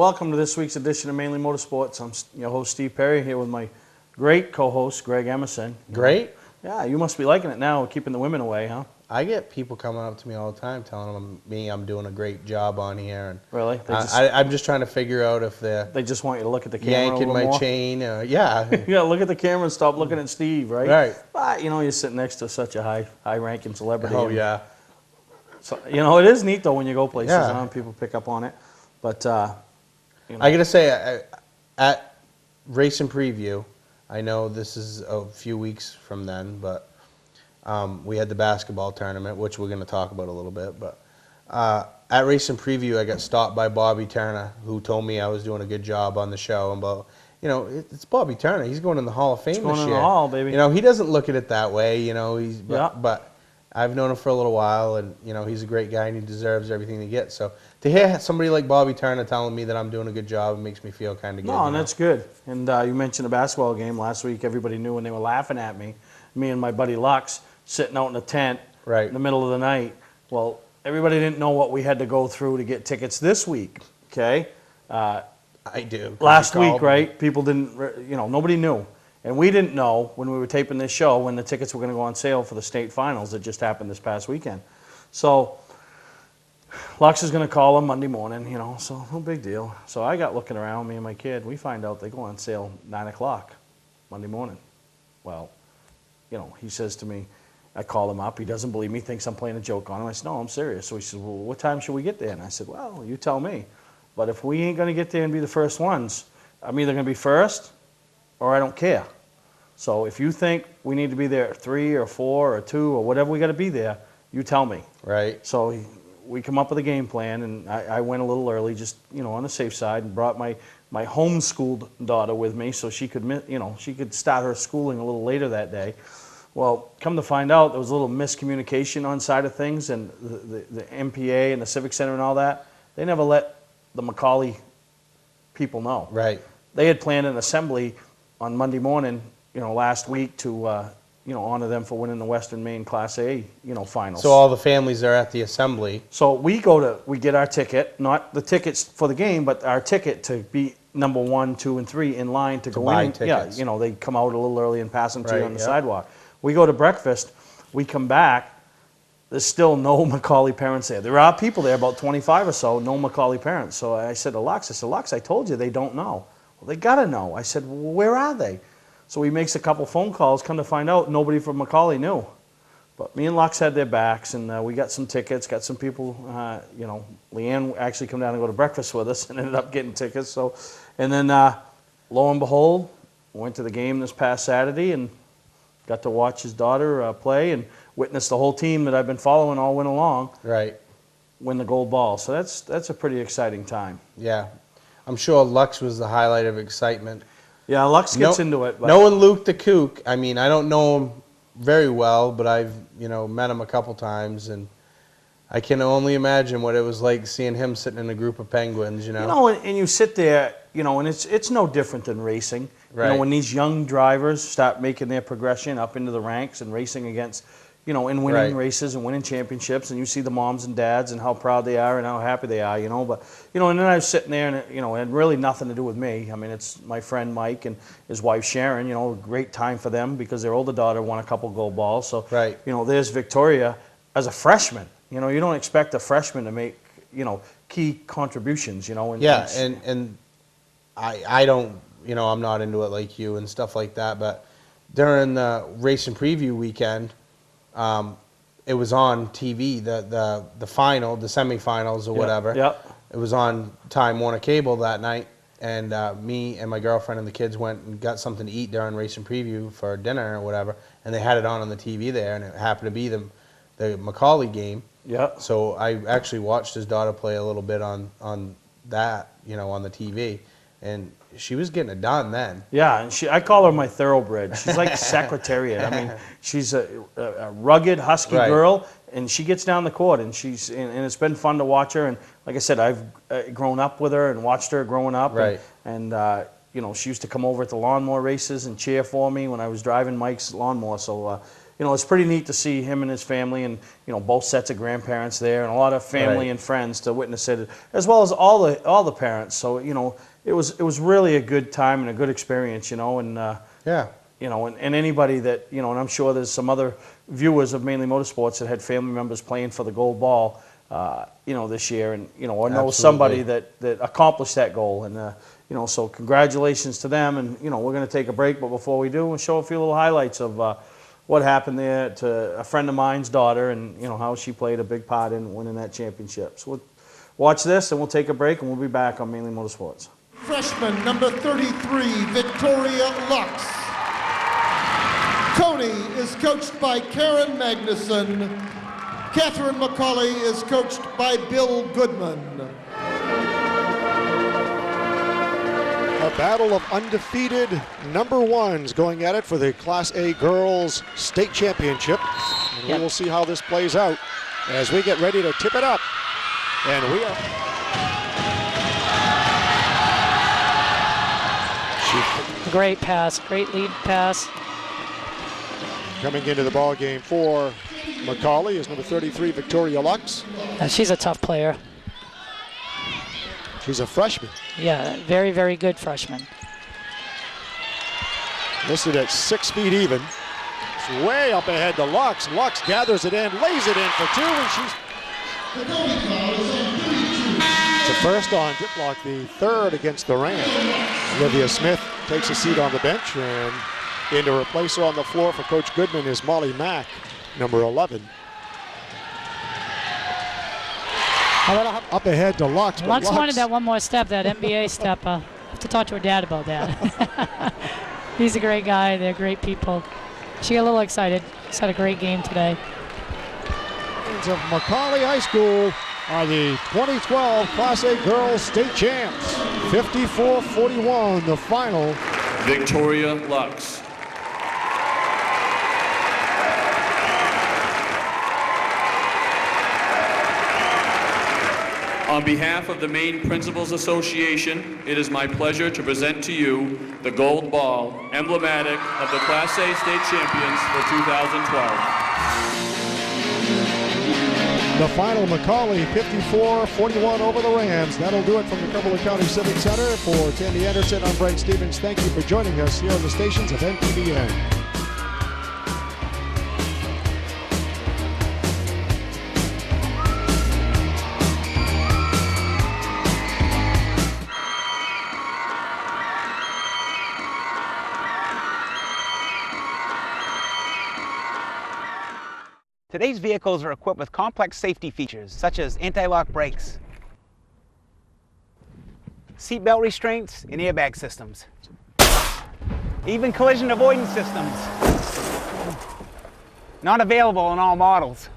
welcome to this week's edition of Mainely Motorsports. I'm your host, Steve Perry, here with my great co-host, Greg Emerson. Great? Yeah, you must be liking it now, keeping the women away, huh? I get people coming up to me all the time telling me I'm doing a great job on here. And really? I'm just trying to figure out if they just want you to look at the camera yanking a little my more. chain. Yeah. Yeah, look at the camera and stop looking at Steve, right? Right. But, you're sitting next to such a high-ranking celebrity. Oh, yeah. So, it is neat, though, when you go places, Yeah. people pick up on it. But, I got to say, at Race and Preview, I know this is a few weeks from then, but we had the basketball tournament, which we're going to talk about a little bit. But at Race and Preview, I got stopped by Bobby Turner, who told me I was doing a good job on the show. And about, it's Bobby Turner. He's going in the Hall of Fame this year. Going in the Hall, baby. He doesn't look at it that way. Yeah. But I've known him for a little while, and he's a great guy, and he deserves everything he gets. So to hear somebody like Bobby Turner telling me that I'm doing a good job, it makes me feel kind of good. No, and that's good. And you mentioned the basketball game last week. Everybody knew when they were laughing at me. Me and my buddy Lux sitting out in a tent Right. in the middle of the night. Well, everybody didn't know what we had to go through to get tickets this week. Okay. I do. Last week, right? People didn't. Nobody knew. And we didn't know when we were taping this show when the tickets were going to go on sale for the state finals that just happened this past weekend. So Lux is going to call them Monday morning, so no big deal. So I got looking around, me and my kid. We find out they go on sale 9 o'clock Monday morning. Well, he says to me, I call him up. He doesn't believe me, thinks I'm playing a joke on him. I said, no, I'm serious. So he says, well, what time should we get there? And I said, well, you tell me. But if we ain't going to get there and be the first ones, I'm either going to be first or I don't care. So if you think we need to be there at 3 or 4 or 2 or whatever we got to be there, you tell me. Right. So we come up with a game plan, and I went a little early, just on the safe side, and brought my homeschooled daughter with me so she could she could start her schooling a little later that day. Well, come to find out, there was a little miscommunication on side of things, and the MPA and the Civic Center and all that, they never let the McCauley people know. Right. They had planned an assembly on Monday morning, last week to, honor them for winning the Western Maine Class A, finals. So all the families are at the assembly. So we get our ticket, not the tickets for the game, but our ticket to be number 1, 2, and 3 in line to go buy in. tickets. Yeah, they come out a little early and pass them to you Right, on the yep. sidewalk. We go to breakfast. We come back. There's still no McCauley parents there. There are people there, about 25 or so, no McCauley parents. So I said to Lux, I told you they don't know. Well, they got to know. I said, well, where are they? So he makes a couple phone calls. Come to find out, nobody from McCauley knew. But me and Lux had their backs, and we got some tickets, got some people, Leanne actually come down and go to breakfast with us and ended up getting tickets. So, and then lo and behold, went to the game this past Saturday and got to watch his daughter play and witness the whole team that I've been following all winter long Right. win the gold ball. So that's a pretty exciting time. Yeah. I'm sure Lux was the highlight of excitement. Yeah, Lux gets into it. But Knowing Luke the Kook, I mean, I don't know him very well, but I've, met him a couple times, and I can only imagine what it was like seeing him sitting in a group of penguins, and you sit there, and it's no different than racing. Right. When these young drivers start making their progression up into the ranks and racing against, and winning Right. races and winning championships, and you see the moms and dads and how proud they are and how happy they are, But, and then I was sitting there, and, it had really nothing to do with me. I mean, it's my friend Mike and his wife Sharon, a great time for them because their older daughter won a couple gold balls. So, Right. There's Victoria as a freshman. You don't expect a freshman to make, key contributions, Yeah, and I don't, I'm not into it like you and stuff like that, but during the race and preview weekend, it was on TV, the final, the semifinals or whatever. Yep. It was on Time Warner Cable that night, and me and my girlfriend and the kids went and got something to eat during race and preview for dinner or whatever, and they had it on the TV there, and it happened to be the McCauley game. Yeah. So I actually watched his daughter play a little bit on that, on the TV, and she was getting it done then. Yeah, and I call her my thoroughbred. She's like Secretariat. I mean, she's a rugged, husky Right. girl, and she gets down the court, and and it's been fun to watch her. And like I said, I've grown up with her and watched her growing up. Right. And she used to come over at the lawnmower races and cheer for me when I was driving Mike's lawnmower. So, it's pretty neat to see him and his family and, both sets of grandparents there and a lot of family Right. and friends to witness it, as well as all the parents. So, it was really a good time and a good experience, and Yeah. and anybody that, and I'm sure there's some other viewers of Mainly Motorsports that had family members playing for the gold ball, this year, and, or know Absolutely. somebody that accomplished that goal. And, so congratulations to them. And, we're going to take a break, but before we do, we'll show a few little highlights of what happened there to a friend of mine's daughter and, how she played a big part in winning that championship. So we'll watch this and we'll take a break and we'll be back on Mainly Motorsports. Freshman number 33, Victoria Lux. Coney is coached by Karen Magnuson. Catherine McCauley is coached by Bill Goodman. A battle of undefeated number ones going at it for the Class A Girls State Championship. And we will see how this plays out as we get ready to tip it up. And we are... Great pass, great lead pass. Coming into the ball game for McCauley is number 33, Victoria Lux. She's a tough player. She's a freshman. Yeah, very, very good freshman. Listed at 6 feet even. It's way up ahead to Lux. Lux gathers it in, lays it in for two, and she's... It's a first on Diplock, the third against the Rams. Olivia Smith takes a seat on the bench, and in to replace her on the floor for Coach Goodman is Molly Mack, number 11. Up ahead to Lux. Lux wanted that one more step, that NBA step. I have to talk to her dad about that. He's a great guy. They're great people. She got a little excited. She's had a great game today. Of McCauley High School are the 2012 Class A Girls State Champs. 54-41, the final. Victoria Lux. On behalf of the Maine Principals Association, it is my pleasure to present to you the gold ball, emblematic of the Class A State Champions for 2012. The final, McCauley 54-41 over the Rams. That'll do it from the Cumberland County Civic Center. For Tandy Anderson, I'm Bright Stevens. Thank you for joining us here on the stations of NPBN. Today's vehicles are equipped with complex safety features such as anti-lock brakes, seatbelt restraints, and airbag systems. Even collision avoidance systems. Not available in all models.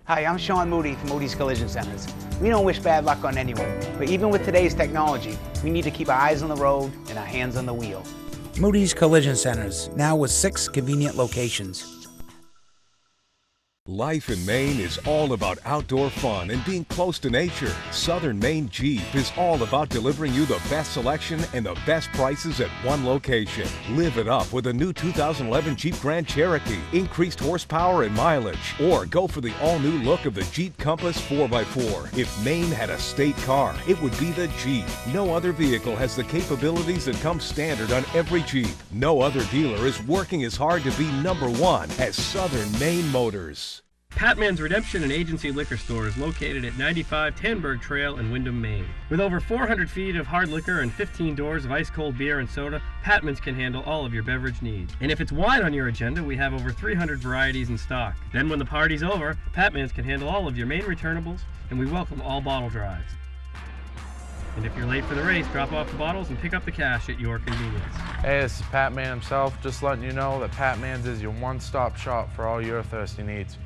Hi, I'm Sean Moody from Moody's Collision Centers. We don't wish bad luck on anyone, but even with today's technology, we need to keep our eyes on the road and our hands on the wheel. Moody's Collision Centers, now with 6 convenient locations. Life in Maine is all about outdoor fun and being close to nature. Southern Maine Jeep is all about delivering you the best selection and the best prices at one location. Live it up with a new 2011 Jeep Grand Cherokee, increased horsepower and mileage. Or go for the all-new look of the Jeep Compass 4x4. If Maine had a state car, it would be the Jeep. No other vehicle has the capabilities that come standard on every Jeep. No other dealer is working as hard to be #1 as Southern Maine Motors. Patman's Redemption and Agency Liquor Store is located at 95 Tanberg Trail in Windham, Maine. With over 400 feet of hard liquor and 15 doors of ice-cold beer and soda, Patman's can handle all of your beverage needs. And if it's wine on your agenda, we have over 300 varieties in stock. Then when the party's over, Patman's can handle all of your Maine returnables, and we welcome all bottle drives. And if you're late for the race, drop off the bottles and pick up the cash at your convenience. Hey, this is Pat Man himself, just letting you know that Pat Man's is your one-stop shop for all your thirsty needs.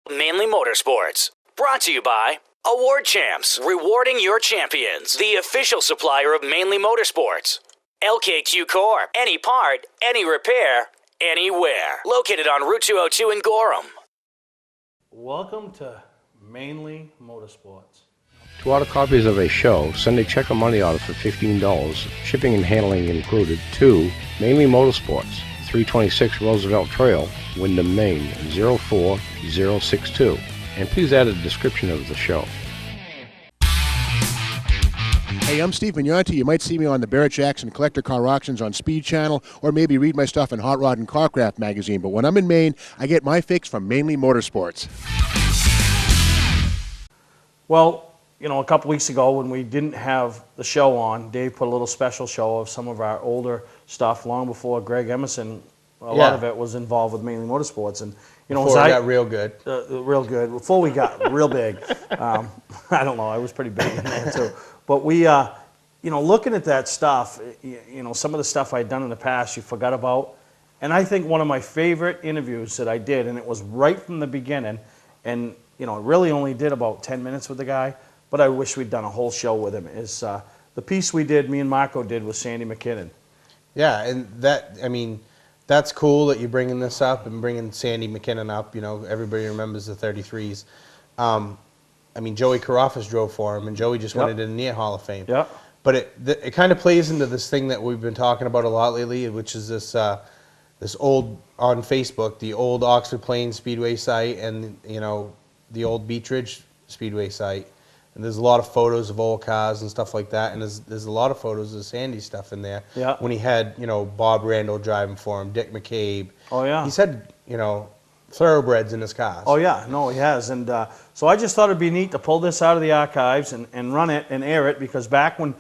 Mainly Motorsports, brought to you by Award Champs, rewarding your champions, the official supplier of Mainly Motorsports. LKQ Core, any part, any repair, anywhere. Located on Route 202 in Gorham. Welcome to Mainly Motorsports. To order copies of a show, send a check or money order for $15, shipping and handling included, to Mainly Motorsports, 326 Roosevelt Trail, Windham, Maine 04062. And please add a description of the show. Hey, I'm Steve Vignanti. You might see me on the Barrett Jackson Collector Car Auctions on Speed Channel, or maybe read my stuff in Hot Rod and Carcraft magazine. But when I'm in Maine, I get my fix from Mainely Motorsports. Well, you know, a couple weeks ago when we didn't have the show on, Dave put a little special show of some of our older stuff long before Greg Emerson. A lot of it was involved with Mainly Motorsports, and you know, before we got real good, real good. Before we got real big, I don't know. I was pretty big in there too. But we, you know, looking at that stuff, you know, some of the stuff I'd done in the past, you forgot about. And I think one of my favorite interviews that I did, and it was right from the beginning, and you know, I really only did about 10 minutes with the guy, but I wish we'd done a whole show with him, is the piece we did, me and Marco did with Sandy McKinnon. Yeah, and that, I mean, that's cool that you're bringing this up and bringing Sandy McKinnon up. You know, everybody remembers the 33s. I mean, Joey Carafas drove for him, and Joey just went into the Near Hall of Fame. Yeah. But it kind of plays into this thing that we've been talking about a lot lately, which is this this old, on Facebook, the old Oxford Plains Speedway site and, you know, the old Beech Ridge Speedway site. And there's a lot of photos of old cars and stuff like that, and there's a lot of photos of Sandy's stuff in there. Yeah. When he had, you know, Bob Randall driving for him, Dick McCabe. Oh, yeah. He's had, you know, thoroughbreds in his cars. Oh, yeah. No, he has. And so I just thought it'd be neat to pull this out of the archives and run it and air it, because back when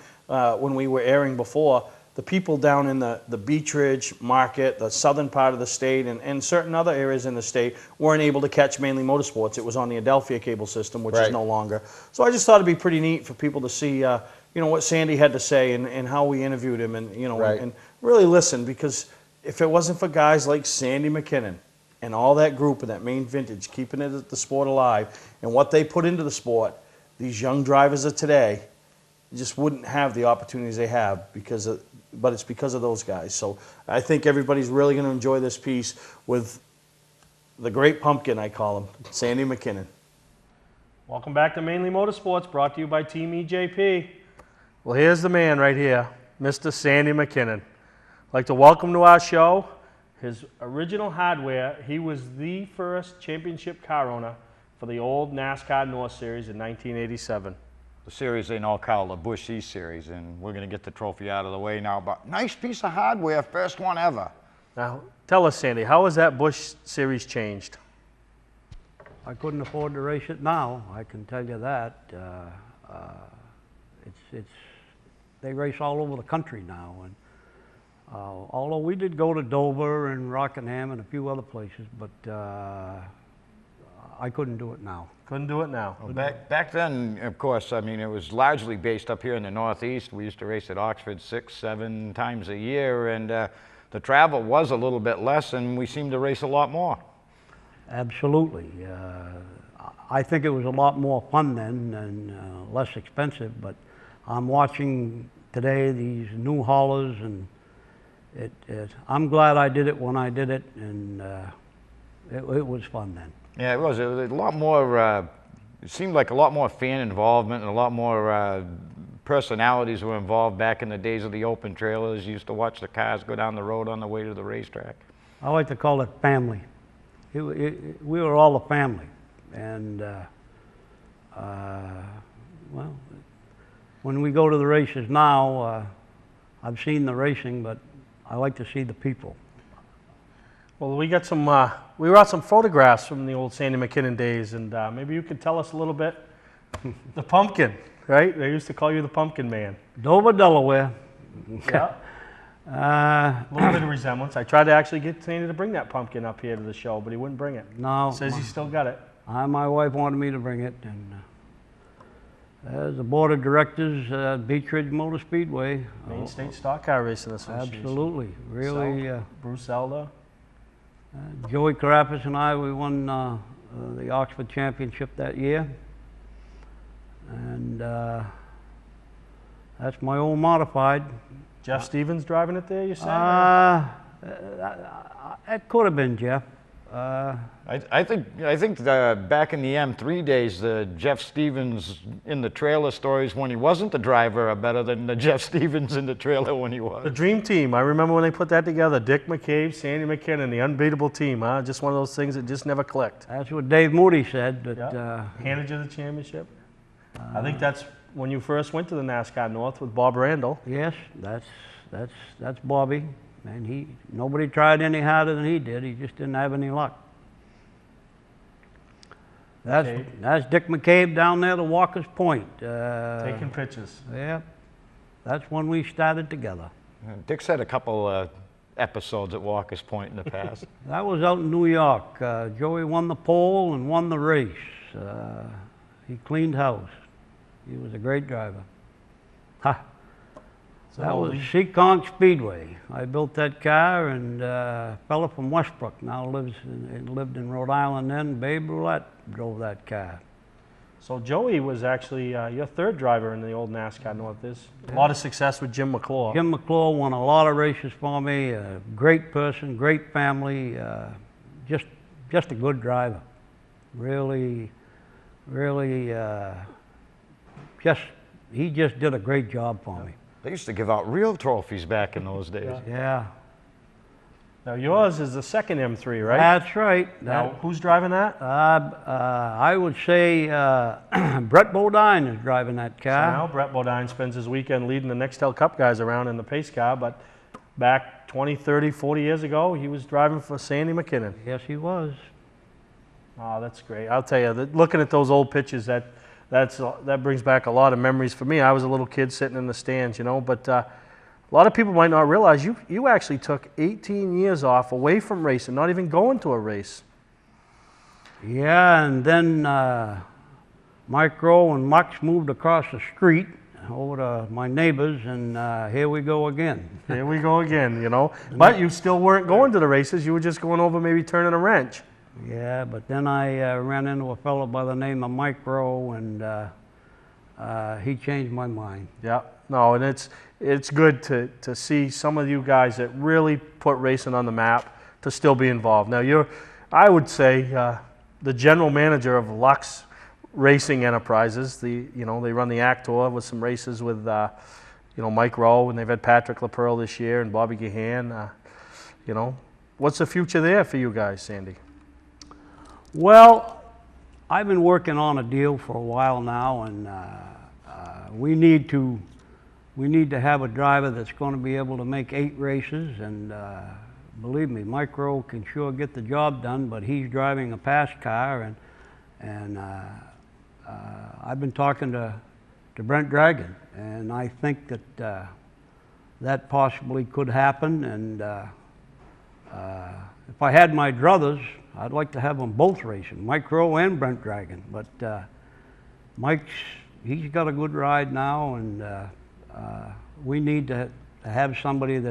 we were airing before, the people down in the Beech Ridge market, the southern part of the state, and certain other areas in the state weren't able to catch Mainly Motorsports. It was on the Adelphia cable system, which is no longer. So I just thought it'd be pretty neat for people to see, you know, what Sandy had to say and how we interviewed him, and you know, and really listen, because if it wasn't for guys like Sandy McKinnon and all that group of that Maine Vintage keeping the sport alive and what they put into the sport, these young drivers of today just wouldn't have the opportunities they have but it's because of those guys. So I think everybody's really going to enjoy this piece with the great pumpkin, I call him, Sandy McKinnon. Welcome back to Mainly Motorsports, brought to you by Team EJP. Well, here's the man right here, Mr. Sandy McKinnon. I'd like to welcome to our show his original hardware. He was the first championship car owner for the old NASCAR North Series in 1987. The series they now call the Busch East Series, and we're going to get the trophy out of the way now. But nice piece of hardware, first one ever. Now, tell us, Sandy, how has that Busch Series changed? I couldn't afford to race it now, I can tell you that. They race all over the country now, and although we did go to Dover and Rockingham and a few other places, but I couldn't do it now. Couldn't do it now. Well, back then, of course, I mean, it was largely based up here in the Northeast. We used to race at Oxford 6, 7 times a year, and the travel was a little bit less, and we seemed to race a lot more. Absolutely. I think it was a lot more fun then and less expensive, but I'm watching today these new haulers, and I'm glad I did it when I did it, and it was fun then. Yeah, it was a lot more, it seemed like a lot more fan involvement and a lot more personalities were involved back in the days of the open trailers. You used to watch the cars go down the road on the way to the racetrack. I like to call it family. We were all a family. And, well, when we go to the races now, I've seen the racing, but I like to see the people. Well, we got some, we brought some photographs from the old Sandy McKinnon days, and maybe you could tell us a little bit. The pumpkin, right? They used to call you the Pumpkin Man. Dover, Delaware. Yeah. A little bit of resemblance. I tried to actually get Sandy to bring that pumpkin up here to the show, but he wouldn't bring it. No. Says he's still got it. My wife wanted me to bring it, and as the board of directors at Beech Ridge Motor Speedway. Maine State Stock Car Racing Association. Absolutely. Really. Bruce Elder. Joey Carafas and I, we won the Oxford Championship that year. And that's my old modified. Jeff Stevens driving it there, you said? It could have been Jeff. I think back in the M3 days, the Jeff Stevens in the trailer stories when he wasn't the driver are better than the Jeff Stevens in the trailer when he was. The dream team. I remember when they put that together. Dick McCabe, Sandy McKinnon, the unbeatable team. Huh? Just one of those things that just never clicked. That's what Dave Moody said. But, handed you the championship. I think that's when you first went to the NASCAR North with Bob Randall. Yes, that's Bobby. And nobody tried any harder than he did. He just didn't have any luck. That's Dick McCabe down there to Walker's Point. Taking pictures. Yeah, that's when we started together. Dick's had a couple episodes at Walker's Point in the past. That was out in New York. Joey won the pole and won the race. He cleaned house. He was a great driver. Ha! That was Seekonk Speedway. I built that car, and a fella from Westbrook now lived in Rhode Island then. Babe Roulette drove that car. So Joey was actually your third driver in the old NASCAR North. There's a lot of success with Jim McClure. Jim McClure won a lot of races for me. A great person, great family, just a good driver. Really, he just did a great job for me. They used to give out real trophies back in those days. Yeah. Now yours is the second M3, right? That's right. Now who's driving that? I would say Brett Bodine is driving that car. So now Brett Bodine spends his weekend leading the Nextel Cup guys around in the pace car, but back 20, 30, 40 years ago, he was driving for Sandy McKinnon. Yes, he was. Oh, that's great. I'll tell you, looking at those old pictures, that brings back a lot of memories for me. I was a little kid sitting in the stands, you know, but a lot of people might not realize you actually took 18 years off away from racing, not even going to a race. Yeah, and then Mike Rowe and Mux moved across the street over to my neighbors, and here we go again. Here we go again, you know. But you still weren't going to the races. You were just going over maybe turning a wrench. Yeah, but then I ran into a fellow by the name of Mike Rowe, and he changed my mind. Yeah, no, and it's good to see some of you guys that really put racing on the map to still be involved. Now I would say, the general manager of Lux Racing Enterprises. They run the ACT Tour with some races with Mike Rowe, and they've had Patrick LaPearl this year and Bobby Gahan. What's the future there for you guys, Sandy? Well, I've been working on a deal for a while now, and we need to have a driver that's going to be able to make 8 races. And believe me, Mike Rowe can sure get the job done, but he's driving a pass car, and I've been talking to Brent Dragon, and I think that that possibly could happen. And if I had my druthers, I'd like to have them both racing, Mike Rowe and Brent Dragon. But he's got a good ride now, and we need to have somebody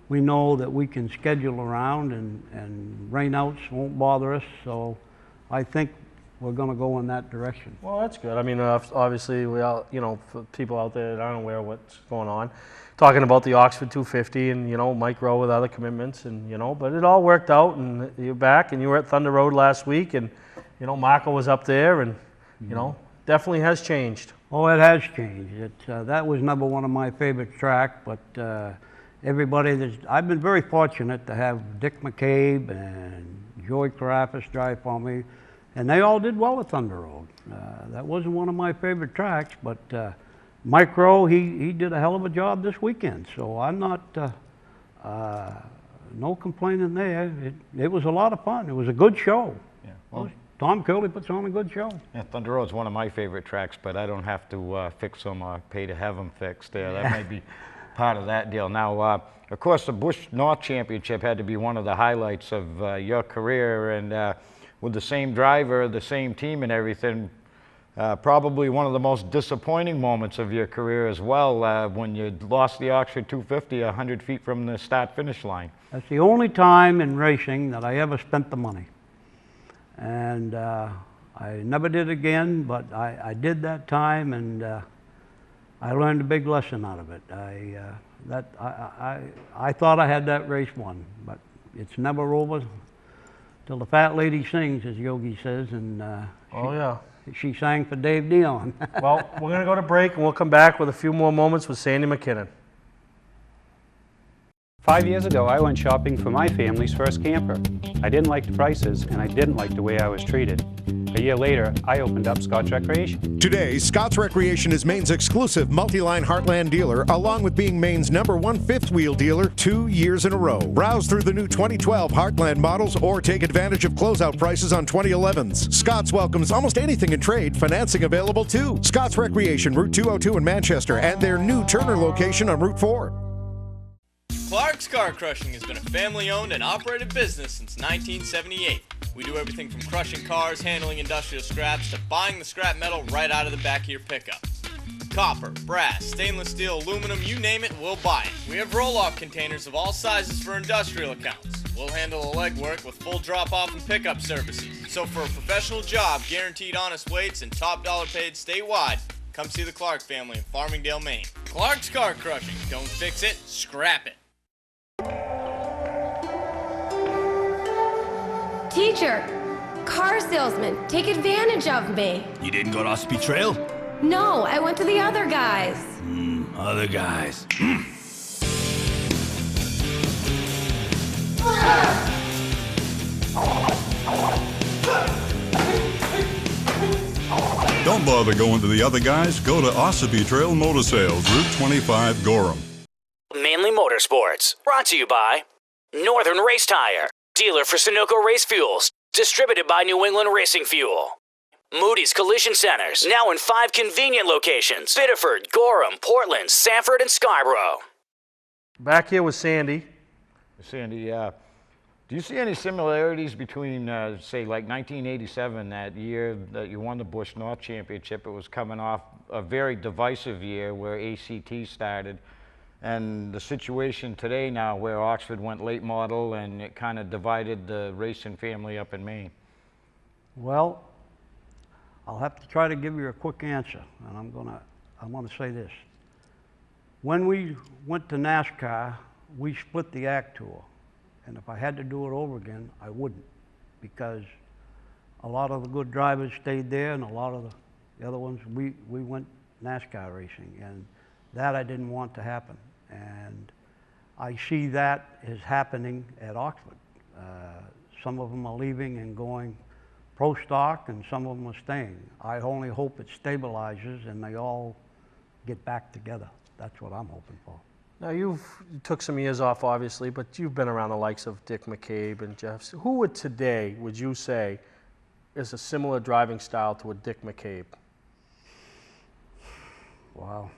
we know that we can schedule around, and rainouts won't bother us. So I think we're going to go in that direction. Well, that's good. I mean, obviously, we all, for people out there that aren't aware of what's going on, talking about the Oxford 250 and, Mike Rowe with other commitments, and, but it all worked out, and you're back, and you were at Thunder Road last week, and, Marco was up there, and, definitely has changed. Oh, it has changed. That was number one of my favorite track, but I've been very fortunate to have Dick McCabe and Joey Carafas drive for me, and they all did well at Thunder Road. That wasn't one of my favorite tracks, but Mike Rowe, he did a hell of a job this weekend, so I'm not, no complaining there. It was a lot of fun. It was a good show. Yeah. Well, Tom Curley puts on a good show. Yeah, Thunder Road's one of my favorite tracks, but I don't have to fix them or pay to have them fixed there. That might be part of that deal. Now, of course, the Busch North Championship had to be one of the highlights of your career, and with the same driver, the same team and everything, probably one of the most disappointing moments of your career as well, when you lost the Oxford 250 100 feet from the start-finish line. That's the only time in racing that I ever spent the money. And I never did again, but I did that time, and I learned a big lesson out of it. I thought I had that race won, but it's never over till the fat lady sings, as Yogi says, and yeah. She sang for Dave Dion. Well, we're going to go to break, and we'll come back with a few more moments with Sandy McKinnon. 5 years ago, I went shopping for my family's first camper. I didn't like the prices, and I didn't like the way I was treated. A year later, I opened up Scott's Recreation. Today, Scott's Recreation is Maine's exclusive multi-line Heartland dealer, along with being Maine's #1 fifth-wheel dealer 2 years in a row. Browse through the new 2012 Heartland models or take advantage of closeout prices on 2011s. Scott's welcomes almost anything in trade, financing available too. Scott's Recreation, Route 202 in Manchester, and their new Turner location on Route 4. Clark's Car Crushing has been a family-owned and operated business since 1978. We do everything from crushing cars, handling industrial scraps, to buying the scrap metal right out of the back of your pickup. Copper, brass, stainless steel, aluminum, you name it, we'll buy it. We have roll-off containers of all sizes for industrial accounts. We'll handle the legwork with full drop-off and pickup services. So for a professional job, guaranteed honest weights, and top dollar paid statewide, come see the Clark family in Farmingdale, Maine. Clark's Car Crushing. Don't fix it, scrap it. Teacher, car salesman, take advantage of me. You didn't go to Ospey Trail? No, I went to the other guys. Other guys. Don't bother going to the other guys. Go to Ossipee Trail Motor Sales, Route 25, Gorham. Mainly Motorsports, brought to you by Northern Race Tire, dealer for Sunoco Race Fuels, distributed by New England Racing Fuel. Moody's Collision Centers, now in 5 convenient locations: Biddeford, Gorham, Portland, Sanford, and Scarborough. Back here with Sandy. Sandy, do you see any similarities between, say, like 1987, that year that you won the Busch North Championship? It was coming off a very divisive year where ACT started, and the situation today now where Oxford went late model and it kind of divided the racing family up in Maine? Well, I'll have to try to give you a quick answer, and I'm gonna say this. When we went to NASCAR, we split the ACT Tour, and if I had to do it over again, I wouldn't, because a lot of the good drivers stayed there, and a lot of the other ones, we went NASCAR racing, and that I didn't want to happen. And I see that is happening at Oxford. Some of them are leaving and going pro stock, and some of them are staying. I only hope it stabilizes and they all get back together. That's what I'm hoping for. Now, you took some years off, obviously, but you've been around the likes of Dick McCabe and Jeff. Who would today, would you say, is a similar driving style to a Dick McCabe? Wow.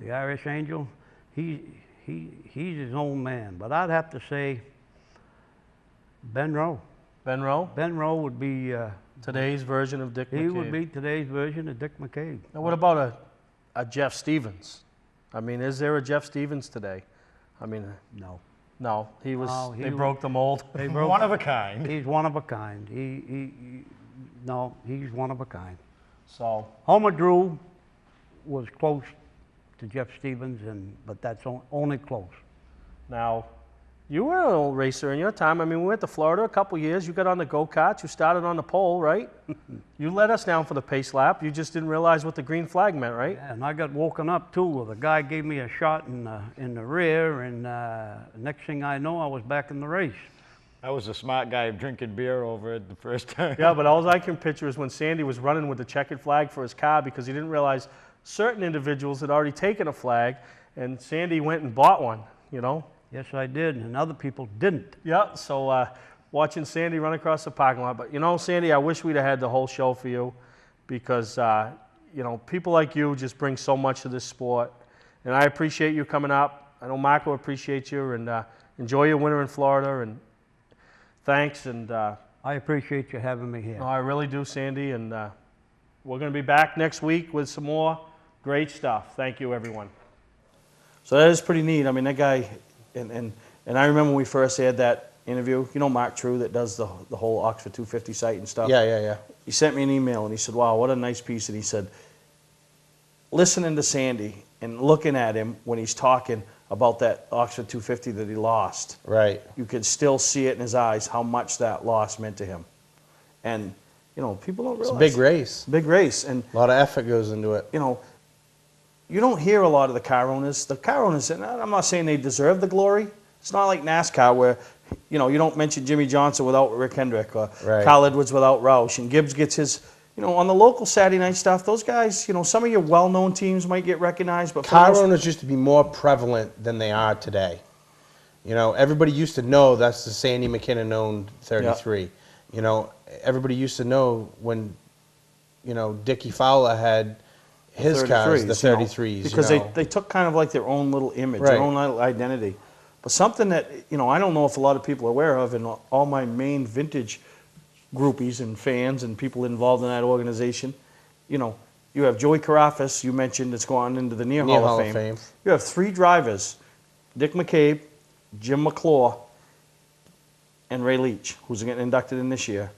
The Irish Angel, he's his own man, but I'd have to say Ben Rowe. Ben Rowe? Ben Rowe would be... today's version of Dick McCabe. He would be today's version of Dick McCabe. Now, what about a Jeff Stevens? I mean, is there a Jeff Stevens today? I mean... No. No, he was... No, they broke the mold. They broke one of a kind. He's one of a kind. No, he's one of a kind. So... Homer Drew was close to Jeff Stevens, but that's only close. Now, you were an old racer in your time. I mean, we went to Florida a couple years. You got on the go-karts. You started on the pole, right? You let us down for the pace lap. You just didn't realize what the green flag meant, right? Yeah, and I got woken up, too. The guy gave me a shot in the rear, and next thing I know, I was back in the race. I was a smart guy drinking beer over it the first time. Yeah, but all I can picture is when Sandy was running with the checkered flag for his car because he didn't realize certain individuals had already taken a flag, and Sandy went and bought one, you know? Yes, I did, and other people didn't. Yeah, so watching Sandy run across the parking lot. But, you know, Sandy, I wish we'd have had the whole show for you because, you know, people like you just bring so much to this sport. And I appreciate you coming up. I know Marco appreciates you, and enjoy your winter in Florida, and thanks. And I appreciate you having me here. No, I really do, Sandy, and we're going to be back next week with some more great stuff. Thank you, everyone. So that is pretty neat. I mean, that guy, and I remember when we first had that interview, you know Mark True that does the whole Oxford 250 site and stuff? Yeah. He sent me an email and he said, wow, what a nice piece. And he said, listening to Sandy and looking at him when he's talking, about that Oxford 250 that he lost. Right. You could still see it in his eyes how much that loss meant to him. And, you know, people don't realize. It's a big race. Big race. And a lot of effort goes into it. You know, you don't hear a lot of the car owners. The car owners, and I'm not saying they deserve the glory. It's not like NASCAR where, you know, you don't mention Jimmy Johnson without Rick Hendrick or Kyle Edwards without Roush, and Gibbs gets his, you know, on the local Saturday night stuff, those guys, you know, some of your well-known teams might get recognized, but car owners used to be more prevalent than they are today. You know, everybody used to know that's the Sandy McKinnon owned 33. Yeah. You know, everybody used to know when, you know, Dickie Fowler had his cars, the 33s. You know, because they took kind of like their own little image, their own little identity. But something that, you know, I don't know if a lot of people are aware of, and all my main vintage groupies and fans and people involved in that organization, you know, you have Joey Carafas, you mentioned, it's gone into the near Hall of Fame. You have 3 drivers, Dick McCabe, Jim McClure, and Ray Leach, who's getting inducted in this year,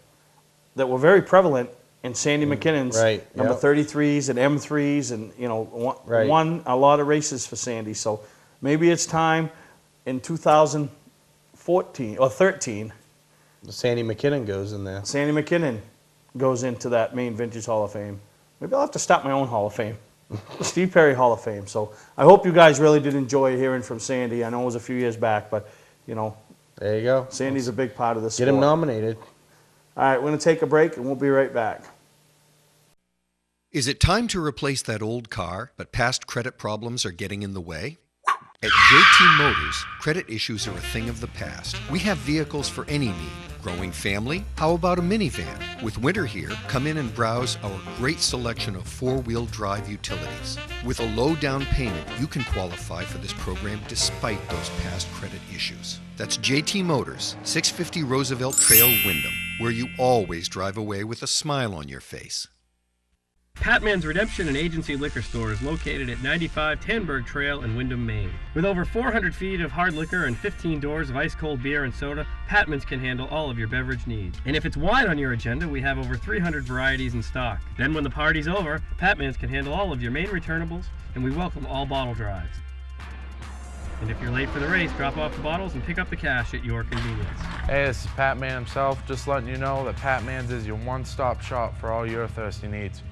that were very prevalent in Sandy McKinnon's number 33s and M3s, and, you know, won a lot of races for Sandy. So maybe it's time in 2014 or 13. Sandy McKinnon goes in there. Sandy McKinnon goes into that Maine Vintage Hall of Fame. Maybe I'll have to start my own Hall of Fame. The Steve Perry Hall of Fame. So I hope you guys really did enjoy hearing from Sandy. I know it was a few years back, but, you know. There you go. Sandy's a big part of this sport. Get him nominated. All right, we're going to take a break, and we'll be right back. Is it time to replace that old car, but past credit problems are getting in the way? At JT Motors, credit issues are a thing of the past. We have vehicles for any need. Growing family? How about a minivan? With winter here, come in and browse our great selection of four-wheel drive utilities. With a low down payment, you can qualify for this program despite those past credit issues. That's JT Motors, 650 Roosevelt Trail, Windham, where you always drive away with a smile on your face. Patman's Redemption and Agency Liquor Store is located at 95 Tanberg Trail in Windham, Maine. With over 400 feet of hard liquor and 15 doors of ice-cold beer and soda, Patman's can handle all of your beverage needs. And if it's wine on your agenda, we have over 300 varieties in stock. Then when the party's over, Patman's can handle all of your Maine returnables, and we welcome all bottle drives. And if you're late for the race, drop off the bottles and pick up the cash at your convenience. Hey, this is Patman himself, just letting you know that Patman's is your one-stop shop for all your thirsty needs.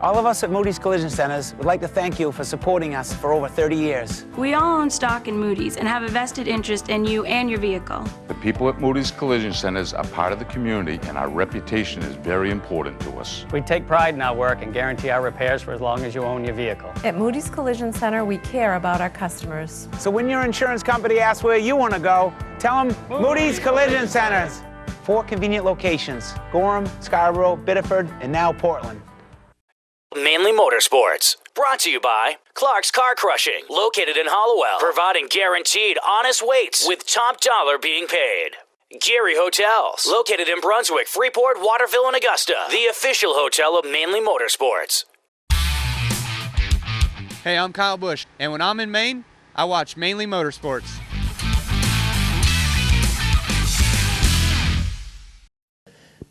All of us at Moody's Collision Centers would like to thank you for supporting us for over 30 years. We all own stock in Moody's and have a vested interest in you and your vehicle. The people at Moody's Collision Centers are part of the community, and our reputation is very important to us. We take pride in our work and guarantee our repairs for as long as you own your vehicle. At Moody's Collision Center, we care about our customers. So when your insurance company asks where you want to go, tell them Moody's Collision Centers. 4 convenient locations: Gorham, Scarborough, Biddeford, and now Portland. Mainely Motorsports, brought to you by Clark's Car Crushing, located in Hollowell, providing guaranteed honest weights with top dollar being paid. Gary Hotels, located in Brunswick, Freeport, Waterville, and Augusta, the official hotel of Mainely Motorsports. Hey, I'm Kyle Busch, and when I'm in Maine, I watch Mainly Motorsports.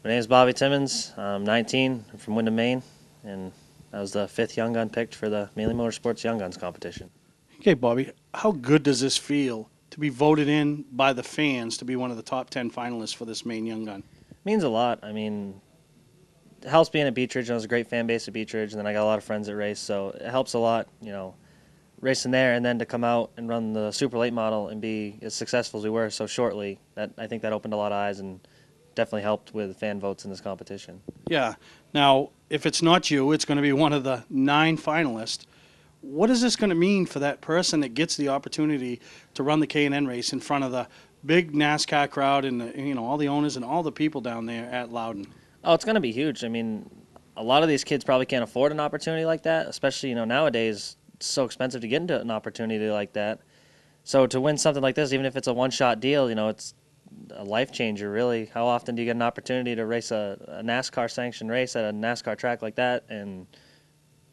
My name is Bobby Timmons. I'm 19. I'm from Windham, Maine, and I was the 5th Young Gun picked for the Mainely Motorsports Young Guns competition. Okay, Bobby, how good does this feel to be voted in by the fans to be one of the top 10 finalists for this Maine Young Gun? It means a lot. I mean, it helps being at Beechridge. There's a great fan base at Beechridge, and then I got a lot of friends that race, so it helps a lot, you know, racing there, and then to come out and run the super late model and be as successful as we were so shortly. I think that opened a lot of eyes and definitely helped with fan votes in this competition. Yeah. Now, if it's not you, it's going to be one of the 9 finalists. What is this going to mean for that person that gets the opportunity to run the K&N race in front of the big NASCAR crowd and the, you know, all the owners and all the people down there at Loudon? Oh, it's going to be huge. I mean, a lot of these kids probably can't afford an opportunity like that, especially, you know, nowadays it's so expensive to get into an opportunity like that. So to win something like this, even if it's a one-shot deal, you know, it's a life changer, really. How often do you get an opportunity to race a NASCAR sanctioned race at a NASCAR track like that, and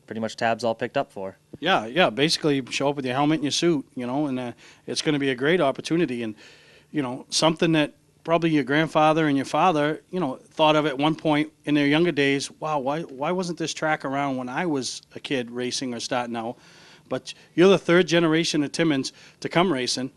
pretty much tabs all picked up for? Yeah. Basically, you show up with your helmet and your suit, you know, and it's going to be a great opportunity, and you know, something that probably your grandfather and your father, you know, thought of at one point in their younger days. Wow, why wasn't this track around when I was a kid racing or starting out? but you're the third generation of Timmons to come racing.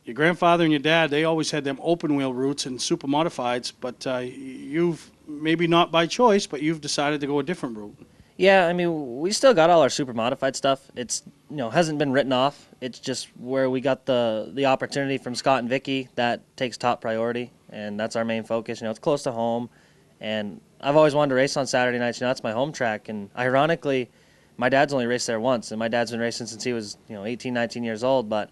Your grandfather and your dad, they always had them open wheel routes and super modifieds, but you've, maybe not by choice, but you've decided to go a different route. Yeah, I mean, we still got all our super modified stuff. It's, hasn't been written off. It's just where we got the opportunity from Scott and Vicky that takes top priority, and that's our main focus. It's close to home, and I've always wanted to race on Saturday nights. That's my home track, and ironically, my dad's only raced there once, and my dad's been racing since he was 18, 19 years old. But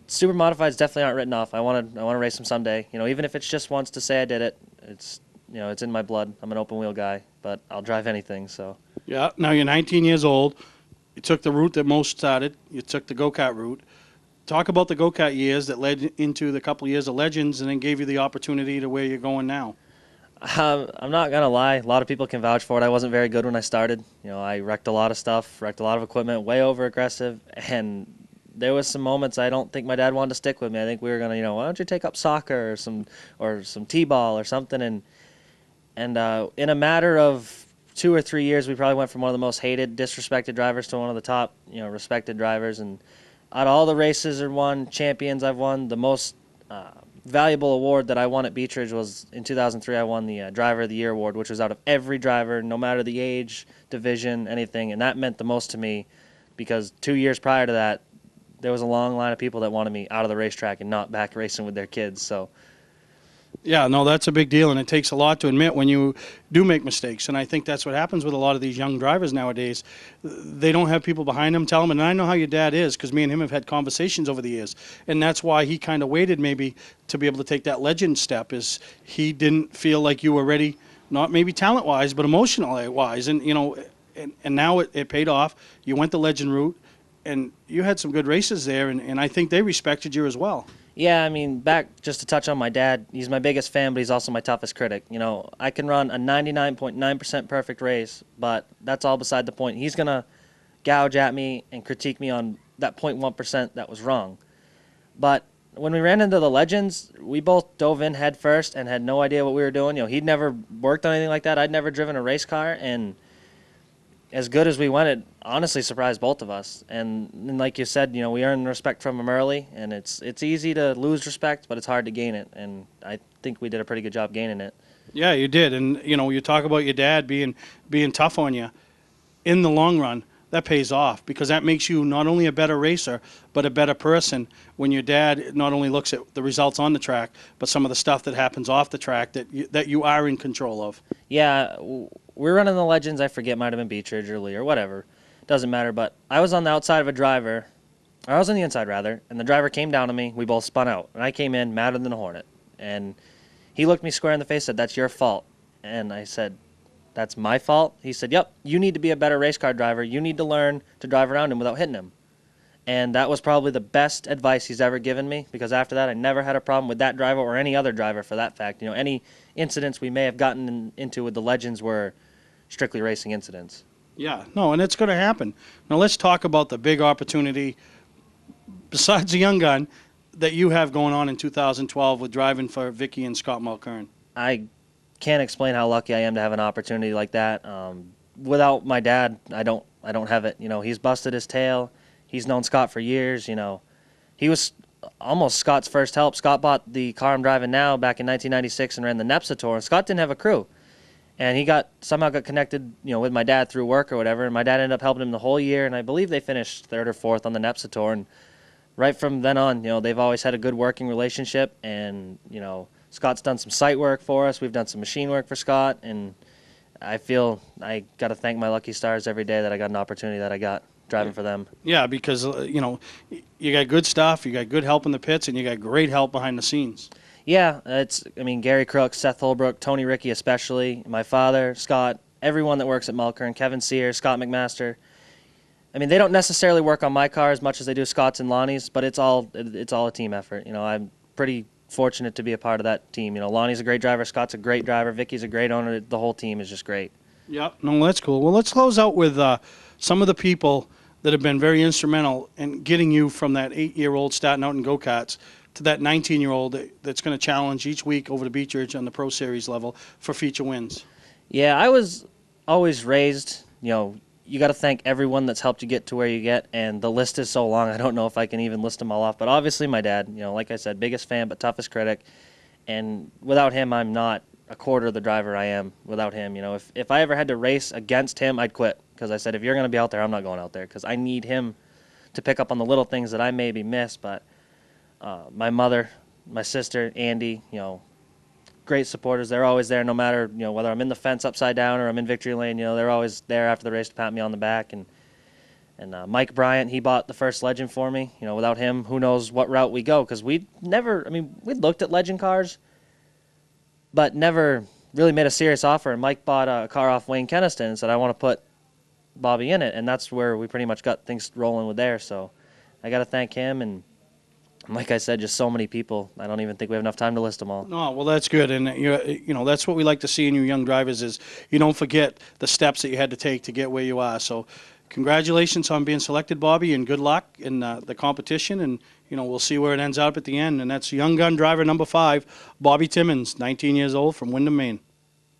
super modifieds definitely aren't written off. I want to race them someday. Even if it's just once to say I did it. It's it's in my blood. I'm an open wheel guy, but I'll drive anything. So yeah. Now you're 19 years old. You took the route that most started. You took the go-kart route. Talk about the go-kart years that led into the couple of years of Legends, and then gave you the opportunity to where you're going now. I'm not gonna lie. A lot of people can vouch for it. I wasn't very good when I started. I wrecked a lot of stuff, wrecked a lot of equipment, way over aggressive, and there was some moments I don't think my dad wanted to stick with me. I think we were gonna, why don't you take up soccer or some t-ball or something, and in a matter of 2 or 3 years, we probably went from one of the most hated, disrespected drivers to one of the top, respected drivers. And out of all the races I've won, champions I've won, the most valuable award that I won at Beech Ridge was in 2003. I won the Driver of the Year award, which was out of every driver, no matter the age, division, anything. And that meant the most to me because 2 years prior to that, there was a long line of people that wanted me out of the racetrack and not back racing with their kids. So. Yeah, no, that's a big deal, and it takes a lot to admit when you do make mistakes. And I think that's what happens with a lot of these young drivers nowadays. They don't have people behind them tell them, and I know how your dad is because me and him have had conversations over the years. And that's why he kind of waited maybe to be able to take that legend step, is he didn't feel like you were ready, not maybe talent-wise, but emotionally-wise. And, and now it paid off. You went the legend route, and you had some good races there, and I think they respected you as well. Yeah, I mean, back just to touch on my dad, he's my biggest fan, but he's also my toughest critic. I can run a 99.9% perfect race, but that's all beside the point. He's going to gouge at me and critique me on that 0.1% that was wrong. But when we ran into the Legends, we both dove in head first and had no idea what we were doing. He'd never worked on anything like that. I'd never driven a race car, and as good as we went, it honestly surprised both of us. And like you said, we earned respect from him early, and it's easy to lose respect, but it's hard to gain it. And I think we did a pretty good job gaining it. Yeah, you did. And, you talk about your dad being tough on you. In the long run, that pays off because that makes you not only a better racer, but a better person when your dad not only looks at the results on the track, but some of the stuff that happens off the track that you are in control of. Yeah, we're running the Legends. I forget, might have been Beech Ridge or Lee or whatever. Doesn't matter, but I was on the outside of a driver, or I was on the inside rather, and the driver came down to me. We both spun out, and I came in madder than a hornet. And he looked me square in the face and said, "That's your fault." And I said, "That's my fault?" He said, "Yep, you need to be a better race car driver. You need to learn to drive around him without hitting him." And that was probably the best advice he's ever given me, because after that I never had a problem with that driver or any other driver for that fact. Any incidents we may have gotten into with the Legends were strictly racing incidents. Yeah, no, and it's going to happen. Now let's talk about the big opportunity, besides the Young Gun, that you have going on in 2012 with driving for Vicky and Scott Mulkern. I can't explain how lucky I am to have an opportunity like that. Without my dad, I don't have it. He's busted his tail. He's known Scott for years. He was almost Scott's first help. Scott bought the car I'm driving now back in 1996 and ran the NEPSA Tour. And Scott didn't have a crew. And he somehow got connected, with my dad through work or whatever. And my dad ended up helping him the whole year. And I believe they finished 3rd or 4th on the NEPSA Tour. And right from then on, they've always had a good working relationship. And, Scott's done some site work for us. We've done some machine work for Scott. And I feel I got to thank my lucky stars every day that I got an opportunity that I got driving for them. Yeah, because, you got good stuff, you got good help in the pits, and you got great help behind the scenes. Yeah, Gary Crook, Seth Holbrook, Tony Rickey especially, my father, Scott, everyone that works at Mulkern, Kevin Sears, Scott McMaster. They don't necessarily work on my car as much as they do Scott's and Lonnie's, but it's all a team effort. I'm pretty fortunate to be a part of that team. Lonnie's a great driver, Scott's a great driver, Vicky's a great owner. The whole team is just great. Yep, no, that's cool. Well, let's close out with some of the people that have been very instrumental in getting you from that 8-year-old starting out in go-karts to that 19-year-old that's going to challenge each week over to Beech Ridge on the Pro Series level for feature wins. Yeah, I was always raised, you you got to thank everyone that's helped you get to where you get, and the list is so long, I don't know if I can even list them all off. But obviously my dad, like I said, biggest fan but toughest critic, and without him, I'm not a quarter of the driver I am without him. If I ever had to race against him, I'd quit, because I said, if you're going to be out there, I'm not going out there, because I need him to pick up on the little things that I maybe miss. But my mother, my sister, Andy, great supporters. They're always there, no matter whether I'm in the fence upside down or I'm in victory lane. They're always there after the race to pat me on the back. And Mike Bryant, he bought the first Legend for me. Without him, who knows what route we go? Because we looked at Legend cars, but never really made a serious offer. And Mike bought a car off Wayne Keniston and said, I want to put Bobby in it, and that's where we pretty much got things rolling with there. So I got to thank him, and like I said, just so many people. I don't even think we have enough time to list them all. No, well, that's good, and that's what we like to see in you young drivers is you don't forget the steps that you had to take to get where you are. So, congratulations on being selected, Bobby, and good luck in the competition. And we'll see where it ends up at the end. And that's young gun driver number 5, Bobby Timmons, 19 years old, from Windham, Maine.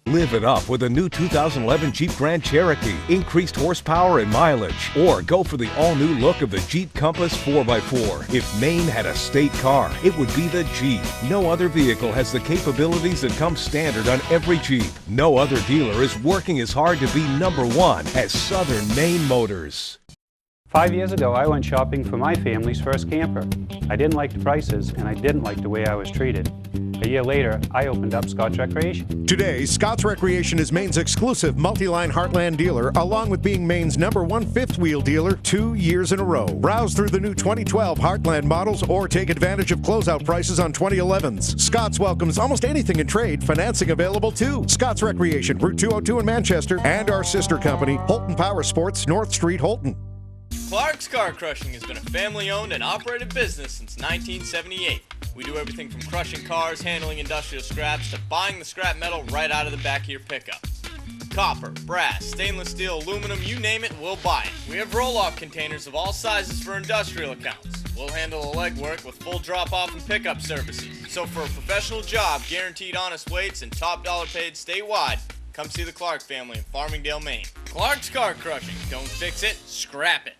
Live it up with a new 2011 Jeep Grand Cherokee. Increased horsepower and mileage. Or go for the all-new look of the Jeep Compass 4x4. If Maine had a state car, it would be the Jeep. No other vehicle has the capabilities that come standard on every Jeep. No other dealer is working as hard to be #1 as Southern Maine Motors. 5 years ago, I went shopping for my family's first camper. I didn't like the prices, and I didn't like the way I was treated. A year later, I opened up Scott's Recreation. Today, Scott's Recreation is Maine's exclusive multi-line Heartland dealer, along with being Maine's #1 fifth-wheel dealer 2 years in a row. Browse through the new 2012 Heartland models or take advantage of closeout prices on 2011s. Scott's welcomes almost anything in trade, financing available too. Scott's Recreation, Route 202 in Manchester, and our sister company, Holton Power Sports, North Street, Holton. Clark's Car Crushing has been a family-owned and operated business since 1978. We do everything from crushing cars, handling industrial scraps, to buying the scrap metal right out of the back of your pickup. Copper, brass, stainless steel, aluminum, you name it, we'll buy it. We have roll-off containers of all sizes for industrial accounts. We'll handle the legwork with full drop-off and pickup services. So for a professional job, guaranteed honest weights, and top dollar paid statewide, come see the Clark family in Farmingdale, Maine. Clark's Car Crushing. Don't fix it, scrap it.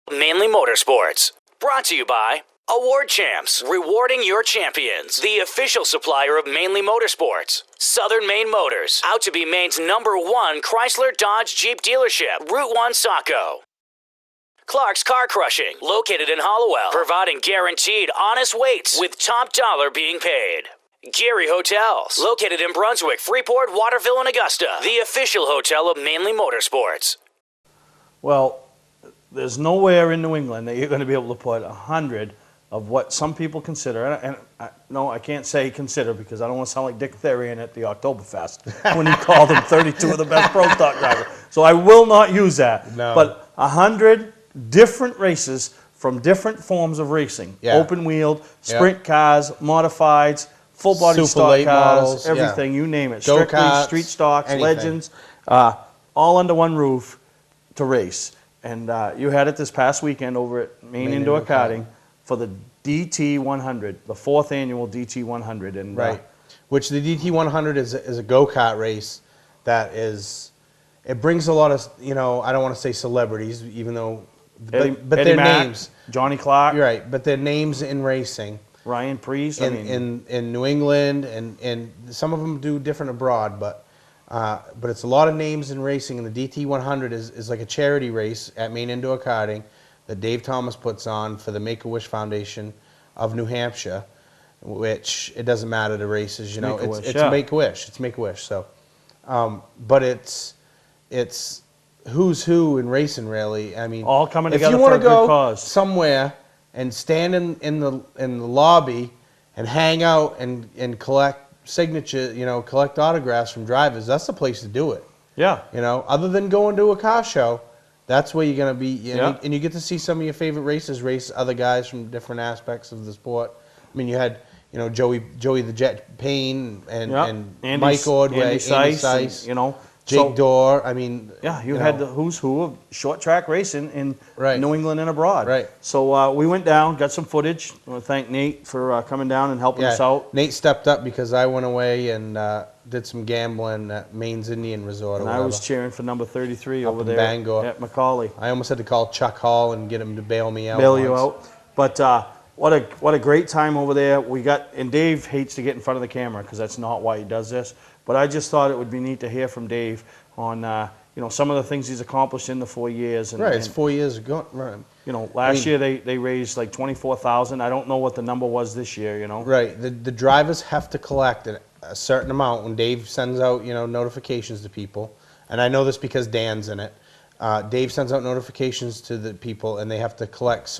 Mainly Motorsports. Brought to you by Award Champs, rewarding your champions. The official supplier of Mainely Motorsports. Southern Maine Motors, out to be Maine's #1 Chrysler Dodge Jeep dealership. Route 1 Saco. Clark's Car Crushing, located in Hollowell, providing guaranteed honest weights with top dollar being paid. Gary Hotels, located in Brunswick, Freeport, Waterville, and Augusta. The official hotel of Mainely Motorsports. Well, there's nowhere in New England that you're going to be able to put 100 of what some people consider, and I can't say consider because I don't want to sound like Dick Therian at the Oktoberfest when he called them 32 of the best pro stock drivers. So I will not use that. No. But 100 different races from different forms of racing. Yeah. Open-wheeled, sprint cars, modifieds, full-body Super stock late cars, models, everything, you name it. Go-karts, Strictly, street stocks, anything. legends, all under one roof to race. And you had it this past weekend over at Maine Indoor Karting for the DT 100, the 4th annual DT 100. And, right, which the DT 100 is a go-kart race that is, it brings a lot of, I don't want to say celebrities, even though, but their names. Johnny Clark. You're right, but their names in racing. Ryan Priest. In New England, and some of them do different abroad, but it's a lot of names in racing, and the DT 100 is like a charity race at Maine Indoor Karting that Dave Thomas puts on for the Make-A-Wish Foundation of New Hampshire, which it doesn't matter the races, it's Make-A-Wish. It's Make-A-Wish. So, but it's who's who in racing, really. I mean, all coming together if you want for to a good go cause. somewhere and stand in the lobby and hang out and collect signatures, collect autographs from drivers, that's the place to do it. Yeah. Other than going to a car show, that's where you're going to be. Yeah. And you get to see some of your favorite races, race other guys from different aspects of the sport. I mean, you had, Joey the Jet Payne and Andy, Mike Ordway, Andy Seiss, and, Jake Dorr, I mean... Yeah, you had the who's who of short track racing in New England and abroad. Right. So we went down, got some footage. I want to thank Nate for coming down and helping us out. Nate stepped up because I went away and did some gambling at Maine's Indian Resort. And I was cheering for number 33 up over in there Bangor. at Macaulay. I almost had to call Chuck Hall and get him to bail me out. Bail you out. But what a great time over there. We got, and Dave hates to get in front of the camera because that's not why he does this. But I just thought it would be neat to hear from Dave on some of the things he's accomplished in the 4 years. And, it's 4 years ago. Right. Last year they raised like $24,000. I don't know what the number was this year. Right. The drivers have to collect a certain amount when Dave sends out notifications to people, and I know this because Dan's in it. Dave sends out notifications to the people, and they have to collect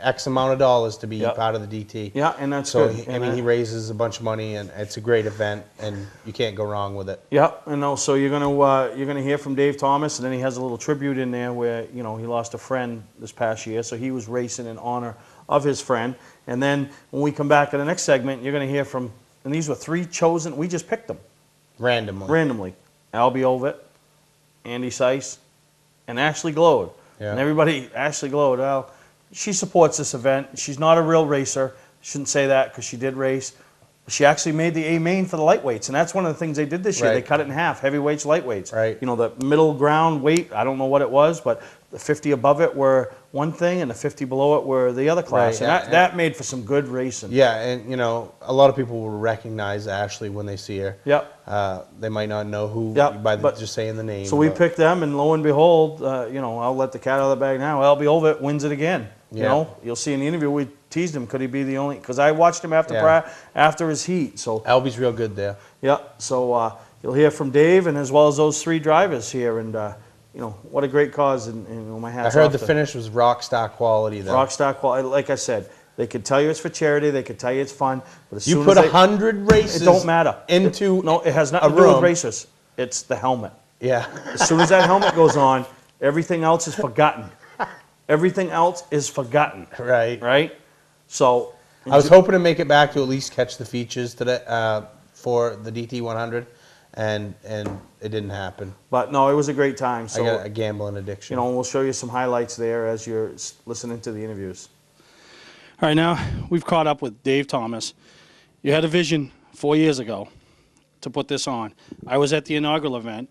X amount of dollars to be part of the DT. Yeah, and that's so good. He raises a bunch of money, and it's a great event, and you can't go wrong with it. Yeah, and also you're gonna hear from Dave Thomas, and then he has a little tribute in there where he lost a friend this past year, so he was racing in honor of his friend. And then when we come back to the next segment, you're gonna hear from, and these were 3 chosen. We just picked them randomly. Albie Ovett, Andy Seiss, and Ashley Glode. Yeah. And everybody, Ashley Glode, well, she supports this event. She's not a real racer. Shouldn't say that because she did race. She actually made the A main for the lightweights, and that's one of the things they did this year. They cut it in half, heavyweights, lightweights. Right. The middle ground weight, I don't know what it was, but the 50 above it were one thing, and the 50 below it were the other class. Right, and that made for some good racing. Yeah, and a lot of people will recognize Ashley when they see her. Yep. They might not know who by just saying the name. So we picked them, and lo and behold, I'll let the cat out of the bag now. Albie Ovett wins it again. You'll see in the interview we teased him. Could he be the only? Because I watched him after his heat. So Albie's real good there. Yeah. So you'll hear from Dave, and as well as those 3 drivers here, and what a great cause. And my hat's off. I heard the finish was rock star quality though. Rock star quality. Like I said, they could tell you it's for charity. They could tell you it's fun. But as you soon put as 100 races. It don't matter. Into it has nothing to do with racers. It's the helmet. Yeah. As soon as that helmet goes on, everything else is forgotten. Everything else is forgotten. Right. Right? So I was hoping to make it back to at least catch the features today for the DT 100, and it didn't happen. But no, it was a great time. So I got a gambling addiction. We'll show you some highlights there as you're listening to the interviews. All right, now we've caught up with Dave Thomas. You had a vision 4 years ago to put this on. I was at the inaugural event,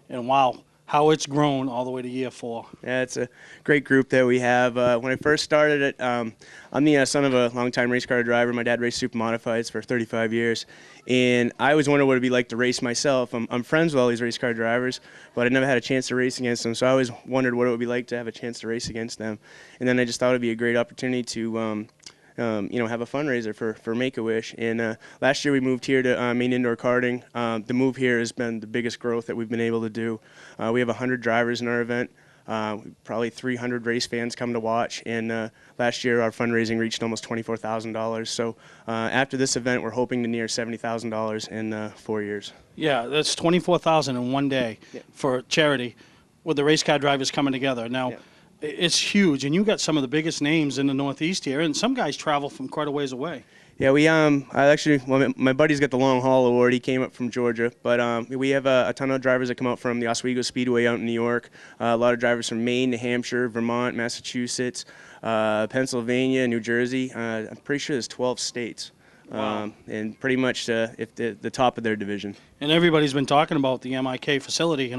and wow, how it's grown all the way to year 4. Yeah, it's a great group that we have. When I first started it, I'm the son of a longtime race car driver. My dad raced super modifieds for 35 years, and I always wondered what it'd be like to race myself. I'm friends with all these race car drivers, but I never had a chance to race against them, so I always wondered what it would be like to have a chance to race against them. And then I just thought it'd be a great opportunity to have a fundraiser for Make-A-Wish. And last year we moved here to Maine Indoor Karting. The move here has been the biggest growth that we've been able to do. We have 100 drivers in our event. Probably 300 race fans come to watch, and last year our fundraising reached almost $24,000. So after this event, we're hoping to near $70,000 in 4 years. Yeah, that's $24,000 in one day for charity, with the race car drivers coming together. Now, it's huge, and you got some of the biggest names in the Northeast here, and some guys travel from quite a ways away. Yeah, my buddy's got the long haul award. He came up from Georgia, but we have a ton of drivers that come out from the Oswego Speedway out in New York. A lot of drivers from Maine, New Hampshire, Vermont, Massachusetts, Pennsylvania, New Jersey. I'm pretty sure there's 12 states. Wow. And pretty much if the top of their division. And everybody's been talking about the MIK facility.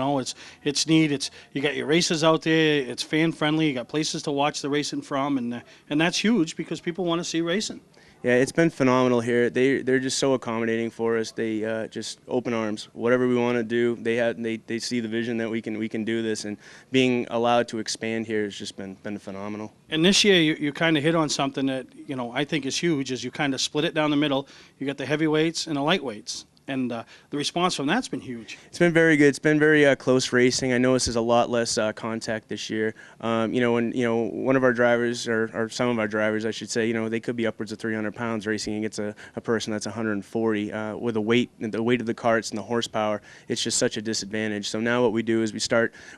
It's neat. You got your races out there. It's fan friendly. You got places to watch the racing from, and that's huge because people want to see racing. Yeah, it's been phenomenal here. They're just so accommodating for us. They just open arms. Whatever we want to do, they see the vision that we can do this, and being allowed to expand here has just been phenomenal. And this year you kind of hit on something that I think is huge. Is you kind of split it down the middle. You got the heavyweights and the lightweights. And the response from that's been huge. It's been very good. It's been very close racing. I notice there's a lot less contact this year. When one of our drivers, or some of our drivers, I should say, they could be upwards of 300 pounds racing against a person that's 140. With the weight of the carts and the horsepower, it's just such a disadvantage. So now what we do is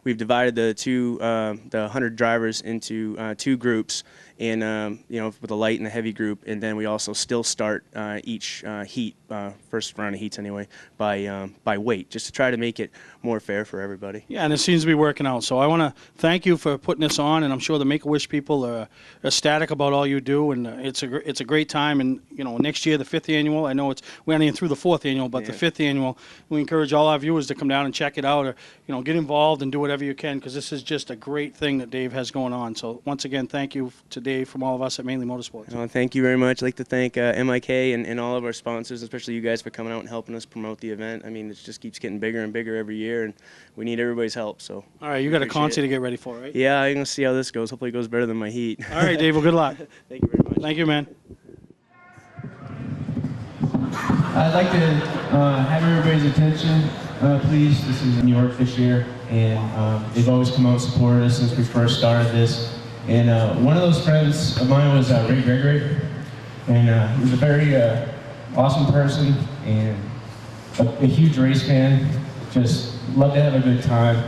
we've divided the 100 drivers into 2 groups, and you know, with the light and the heavy group, and then we also still start each heat, first round of heats anyway, by weight, just to try to make it more fair for everybody. Yeah, and it seems to be working out. So I want to thank you for putting this on, and I'm sure the Make-A-Wish people are ecstatic about all you do, and it's a great time. And you know, next year, the 5th annual, I know we're not even through the 4th annual, but the 5th annual, we encourage all our viewers to come down and check it out, or you know, get involved and do whatever you can, because this is just a great thing that Dave has going on. So once again, thank you to Dave from all of us at Mainely Motorsports. Well, thank you very much. I'd like to thank MIK and all of our sponsors, especially you guys, for coming out and helping us promote the event. I mean, it just keeps getting bigger and bigger every year, and we need everybody's help. So all right, you got a concert to get ready for, right? Yeah, I'm gonna see how this goes. Hopefully, it goes better than my heat. All right, Dave. Well, good luck. Thank you very much. Thank you, man. I'd like to have everybody's attention, please. This is New York this year, and they've always come out and supported us since we first started this. And one of those friends of mine was Ray Gregory, and he was a very awesome person and a huge race fan. Just loved to have a good time,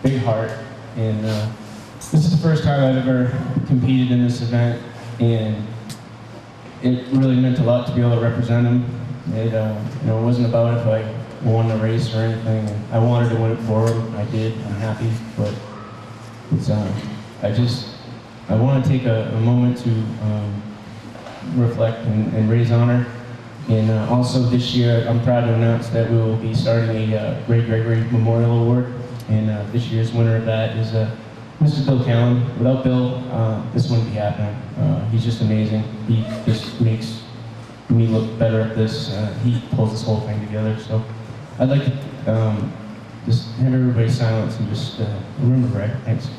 big heart. And this is the first time I've ever competed in this event, and it really meant a lot to be able to represent him. It, you know, it wasn't about if I won the race or anything. I wanted to win it for him. I did. I'm happy, but it's, I want to take a moment to reflect and raise honor. And also this year, I'm proud to announce that we will be starting a Ray Gregory Memorial Award. And this year's winner of that is Mr. Bill Callan. Without Bill, this wouldn't be happening. He's just amazing. He just makes me look better at this. He pulls this whole thing together. So I'd like to just have everybody silence and just remember Ray. Thanks.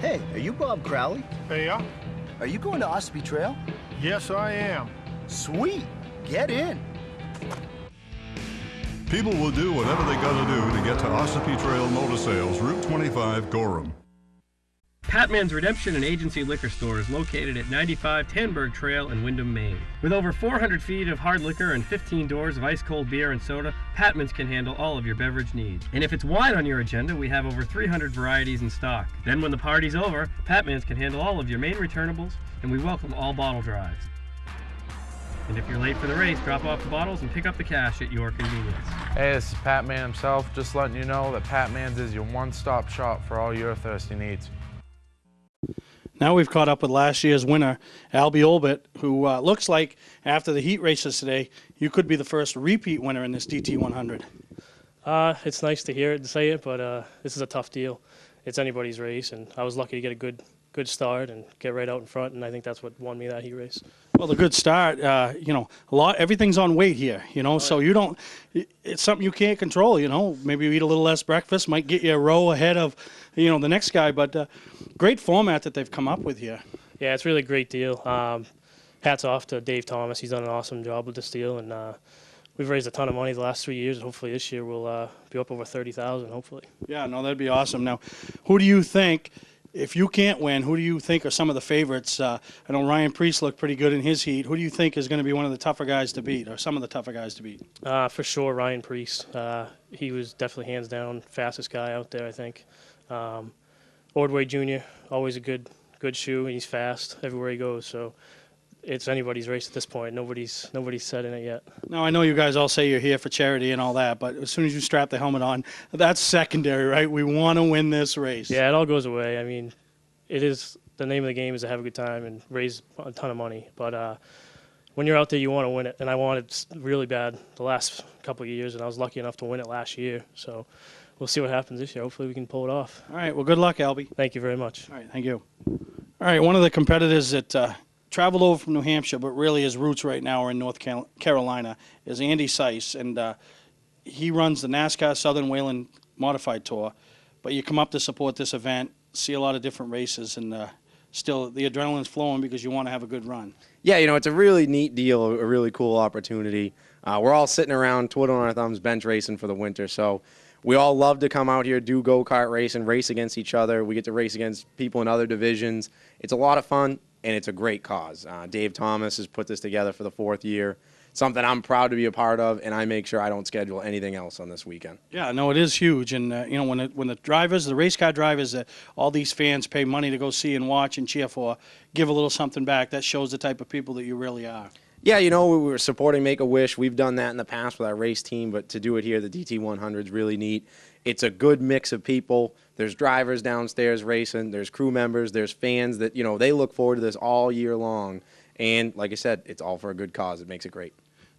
Hey, are you Bob Crowley? Hey, yeah. Are you going to Ossipee Trail? Yes, I am. Sweet. Get in. People will do whatever they gotta do to get to Ossipee Trail Motor Sales, Route 25, Gorham. Patman's Redemption and Agency Liquor Store is located at 95 Tanberg Trail in Windham, Maine. With over 400 feet of hard liquor and 15 doors of ice-cold beer and soda, Patman's can handle all of your beverage needs. And if it's wine on your agenda, we have over 300 varieties in stock. Then when the party's over, Patman's can handle all of your Maine returnables, and we welcome all bottle drives. And if you're late for the race, drop off the bottles and pick up the cash at your convenience. Hey, this is Pat Man himself, just letting you know that Pat Man's is your one-stop shop for all your thirsty needs. Now we've caught up with last year's winner, Albie Olbert, who looks like after the heat races today, you could be the first repeat winner in this DT 100. It's nice to hear it and say it, but this is a tough deal. It's anybody's race, and I was lucky to get a good start and get right out in front, and I think that's what won me that heat race. Well, the good start, you know, everything's on weight here, you know, so you don't, it's something you can't control, you know. Maybe you eat a little less breakfast, might get you a row ahead of, you know, the next guy, but great format that they've come up with here. Yeah, it's really a great deal. Hats off to Dave Thomas. He's done an awesome job with this deal, and we've raised a ton of money the last 3 years, and hopefully this year we'll be up over 30,000, hopefully. Yeah, no, that'd be awesome. Now, who do you think, if you can't win, who do you think are some of the favorites? I know Ryan Priest looked pretty good in his heat. Who do you think is going to be one of the tougher guys to beat, or some of the tougher guys to beat? For sure, Ryan Priest. He was definitely hands down fastest guy out there, I think. Ordway Jr., always a good shoe, and he's fast everywhere he goes. So it's anybody's race at this point. Nobody's set in it yet. Now, I know you guys all say you're here for charity and all that, but as soon as you strap the helmet on, that's secondary, right? We want to win this race. Yeah, it all goes away. I mean, it is the name of the game is to have a good time and raise a ton of money. But when you're out there, you want to win it, and I wanted it really bad the last couple of years, and I was lucky enough to win it last year. So we'll see what happens this year. Hopefully we can pull it off. All right, well, good luck, Albie. Thank you very much. All right, thank you. All right, one of the competitors that traveled over from New Hampshire, but really his roots right now are in North Carolina, is Andy Seiss. And he runs the NASCAR Southern Whalen Modified Tour, but you come up to support this event, see a lot of different races, and still the adrenaline's flowing because you want to have a good run. Yeah, you know, it's a really neat deal, a really cool opportunity. We're all sitting around twiddling our thumbs bench racing for the winter, so we all love to come out here, do go-kart racing, race against each other. We get to race against people in other divisions. It's a lot of fun, and it's a great cause. Dave Thomas has put this together for the 4th year, something I'm proud to be a part of, and I make sure I don't schedule anything else on this weekend. Yeah, no, it is huge, and you know, when the drivers, the race car drivers that all these fans pay money to go see and watch and cheer for, give a little something back, that shows the type of people that you really are. Yeah, you know, we were supporting Make-A-Wish. We've done that in the past with our race team, but to do it here, the DT100 is really neat. It's a good mix of people. There's drivers downstairs racing. There's crew members. There's fans that, you know, they look forward to this all year long. And like I said, it's all for a good cause. It makes it great.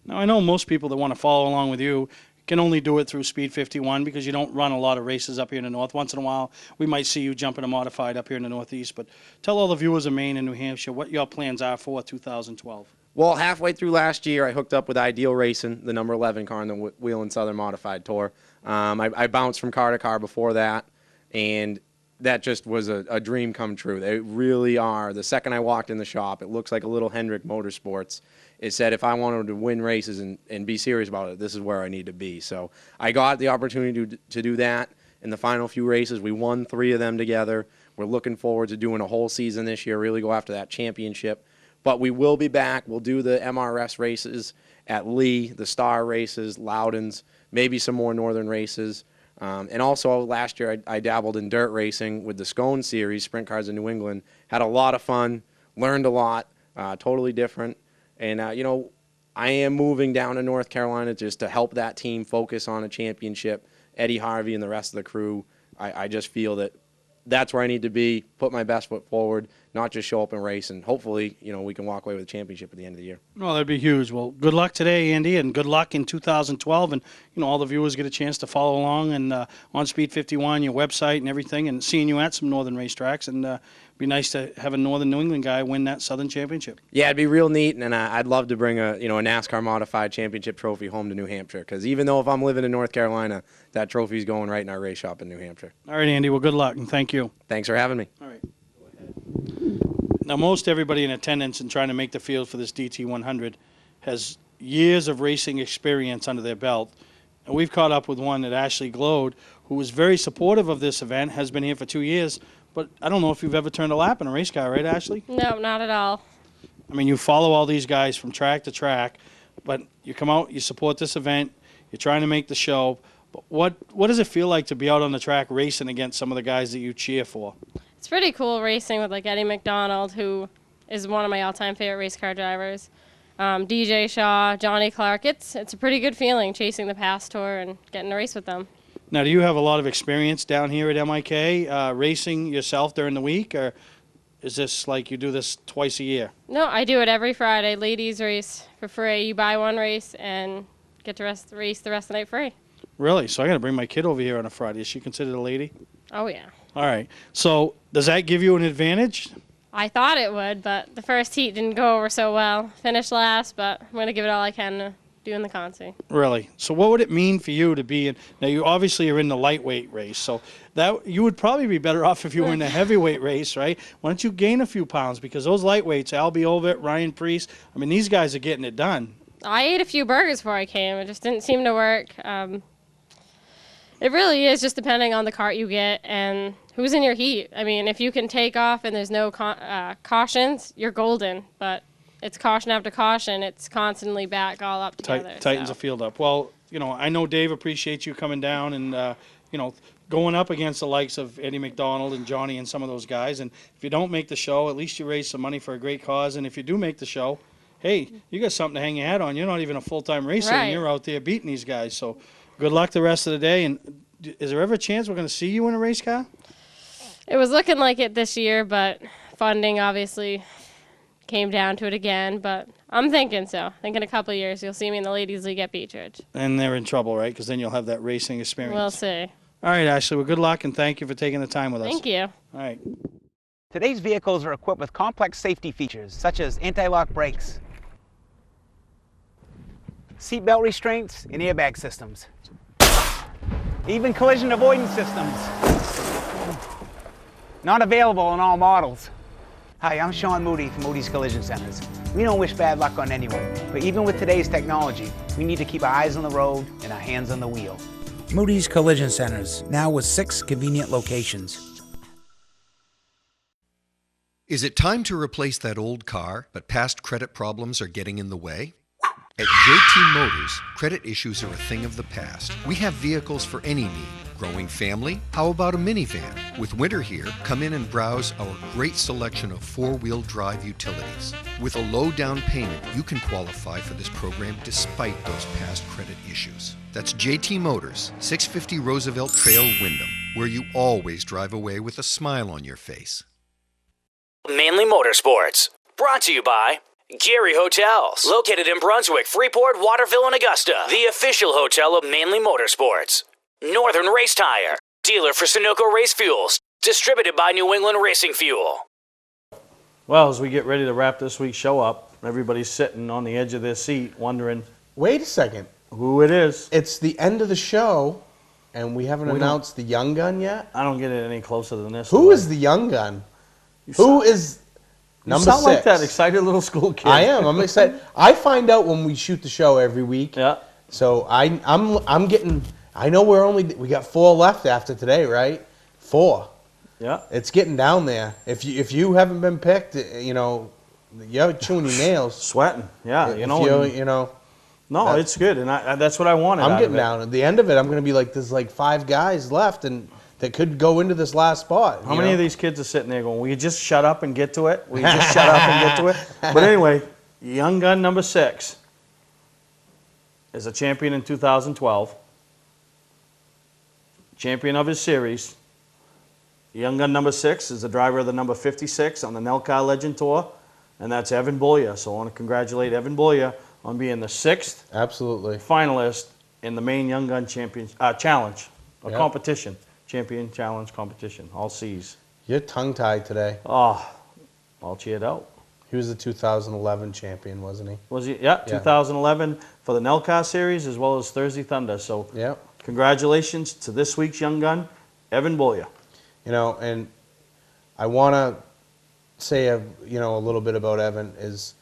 Now, I know most people that want to follow along with you can only do it through Speed 51 because you don't run a lot of races up here in the north. Once in a while, we might see you jumping a modified up here in the northeast. But tell all the viewers of Maine and New Hampshire what your plans are for 2012. Well, halfway through last year, I hooked up with Ideal Racing, the number 11 car in the Wheel and Southern Modified Tour. I bounced from car to car before that, and that just was a dream come true. They really are. The second I walked in the shop, it looks like a little Hendrick Motorsports. It said if I wanted to win races and be serious about it, this is where I need to be. So I got the opportunity to do that in the final few races. We won 3 of them together. We're looking forward to doing a whole season this year, really go after that championship. But we will be back. We'll do the MRS races at Lee, the Star races, Loudons, maybe some more northern races. And also last year I dabbled in dirt racing with the Scone Series, Sprint Cars in New England. Had a lot of fun, learned a lot, totally different. And, you know, I am moving down to North Carolina just to help that team focus on a championship. Eddie Harvey and the rest of the crew, I just feel that that's where I need to be, put my best foot forward, not just show up and race, and hopefully, you know, we can walk away with a championship at the end of the year. Well, that'd be huge. Well, good luck today, Andy, and good luck in 2012. And, you know, all the viewers get a chance to follow along and on Speed 51, your website and everything, and seeing you at some northern racetracks. And it'd be nice to have a northern New England guy win that Southern Championship. Yeah, it'd be real neat, and I'd love to bring a NASCAR modified championship trophy home to New Hampshire, because even though if I'm living in North Carolina, that trophy's going right in our race shop in New Hampshire. All right, Andy. Well, good luck, and thank you. Thanks for having me. All right. Now, most everybody in attendance and trying to make the field for this DT100 has years of racing experience under their belt. And we've caught up with one at Ashley Glode, who was very supportive of this event, has been here for 2 years. But I don't know if you've ever turned a lap in a race car, right, Ashley? No, not at all. I mean, you follow all these guys from track to track, but you come out, you support this event, you're trying to make the show. But what does it feel like to be out on the track racing against some of the guys that you cheer for? It's pretty cool racing with like Eddie McDonald, who is one of my all-time favorite race car drivers. DJ Shaw, Johnny Clark. It's a pretty good feeling chasing the Pass Tour and getting to race with them. Now, do you have a lot of experience down here at MIK racing yourself during the week, or is this like you do this twice a year? No, I do it every Friday. Ladies race for free. You buy one race and get to race the rest of the night free. Really? So I got to bring my kid over here on a Friday. Is she considered a lady? Oh, yeah. All right. So does that give you an advantage? I thought it would, but the first heat didn't go over so well. Finished last, but I'm going to give it all I can to do in the Consi. Really? So what would it mean for you to be in? Now, you obviously are in the lightweight race, so that you would probably be better off if you were in the heavyweight race, right? Why don't you gain a few pounds? Because those lightweights, Albie Ovett, Ryan Priest, I mean, these guys are getting it done. I ate a few burgers before I came. It just didn't seem to work. It really is just depending on the cart you get and who's in your heat. I mean, if you can take off and there's no cautions, you're golden. But it's caution after caution. It's constantly back all up together. Tightens the field up. Well, you know, I know Dave appreciates you coming down and, you know, going up against the likes of Eddie McDonald and Johnny and some of those guys. And if you don't make the show, at least you raise some money for a great cause. And if you do make the show, hey, you got something to hang your hat on. You're not even a full-time racer, and you're out there beating these guys. So good luck the rest of the day. And is there ever a chance we're going to see you in a race car? It was looking like it this year, but funding obviously came down to it again. But I'm thinking so. I think in a couple of years you'll see me in the Ladies League at Beechridge. And they're in trouble, right? Because then you'll have that racing experience. We'll see. All right, Ashley. Well, good luck, and thank you for taking the time with us. Thank you. All right. Today's vehicles are equipped with complex safety features, such as anti-lock brakes, seatbelt restraints, and airbag systems. even collision avoidance systems. Not available in all models. Hi, I'm Sean Moody from Moody's Collision Centers. We don't wish bad luck on anyone, but even with today's technology, we need to keep our eyes on the road and our hands on the wheel. Moody's Collision Centers, now with 6 convenient locations. Is it time to replace that old car, but past credit problems are getting in the way? At JT Motors, credit issues are a thing of the past. We have vehicles for any need. Growing family? How about a minivan? With winter here, come in and browse our great selection of 4-wheel drive utilities. With a low down payment, you can qualify for this program despite those past credit issues. That's JT Motors, 650 Roosevelt Trail, Windham, where you always drive away with a smile on your face. Mainely Motorsports, brought to you by Gary Hotels, located in Brunswick, Freeport, Waterville, and Augusta. The official hotel of Mainely Motorsports. Northern Race Tire, dealer for Sunoco Race Fuels, distributed by New England Racing Fuel. Well, as we get ready to wrap this week's show up, everybody's sitting on the edge of their seat wondering, wait a second, who it is. It's the end of the show, and we haven't announced the young gun yet? I don't get it any closer than this. Who is the young gun? Who is number 6? You sound like that excited little school kid. I am. I'm excited. I find out when we shoot the show every week. Yeah. So I'm getting. I know we got 4 left after today, right? 4. Yeah. It's getting down there. If you haven't been picked, you're chewing your nails, sweating. Yeah. No, that, it's good, and that's what I wanted. I'm getting down. At the end of it, I'm going to be like, there's like 5 guys left, and that could go into this last spot. How many of these kids are sitting there going, "Will you just shut up and get to it? Will you just shut up and get to it?" But anyway, young gun number 6 is a champion in 2012. Champion of his series. Young gun number 6 is the driver of the number 56 on the Nelcar Legend Tour, and that's Evan Beaulieu. So I want to congratulate Evan Beaulieu on being the 6th finalist in the Maine Young Gun Challenge, competition. Champion Challenge competition, all C's. You're tongue-tied today. Oh, all cheered out. He was the 2011 champion, wasn't he? Was he? Yeah, 2011 for the Nelcar Series as well as Thursday Thunder. So congratulations to this week's young gun, Evan Beaulieu. And I want to say a little bit about Evan is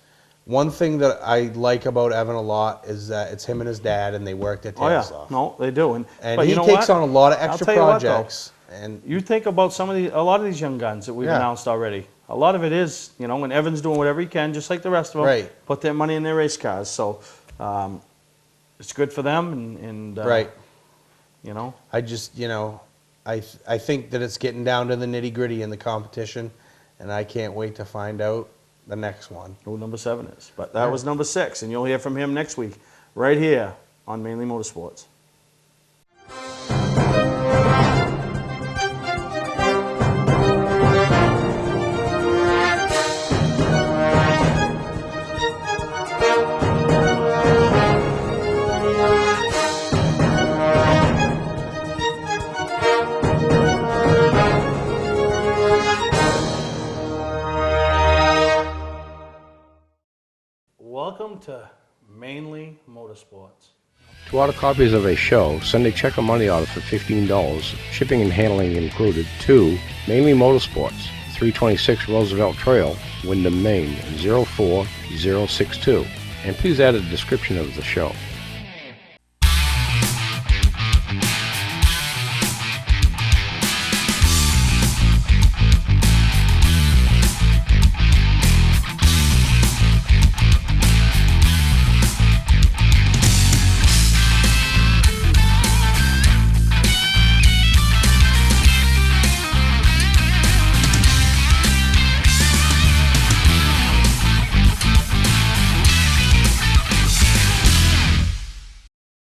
one thing that I like about Evan a lot is that it's him and his dad, and they work their tails off. No, they do. And he takes on a lot of extra projects. And you think about a lot of these young guns that we've announced already. A lot of it is, when Evan's doing whatever he can, just like the rest of them, put their money in their race cars. So it's good for them. And I just, I think that it's getting down to the nitty-gritty in the competition, and I can't wait to find out the next one. Who number 7 is. But that was number 6, and you'll hear from him next week right here on Mainly Motorsports. Welcome to Mainly Motorsports. To order copies of a show, send a check or money order for $15, shipping and handling included, to Mainly Motorsports, 326 Roosevelt Trail, Windham, Maine, 04062. And please add a description of the show.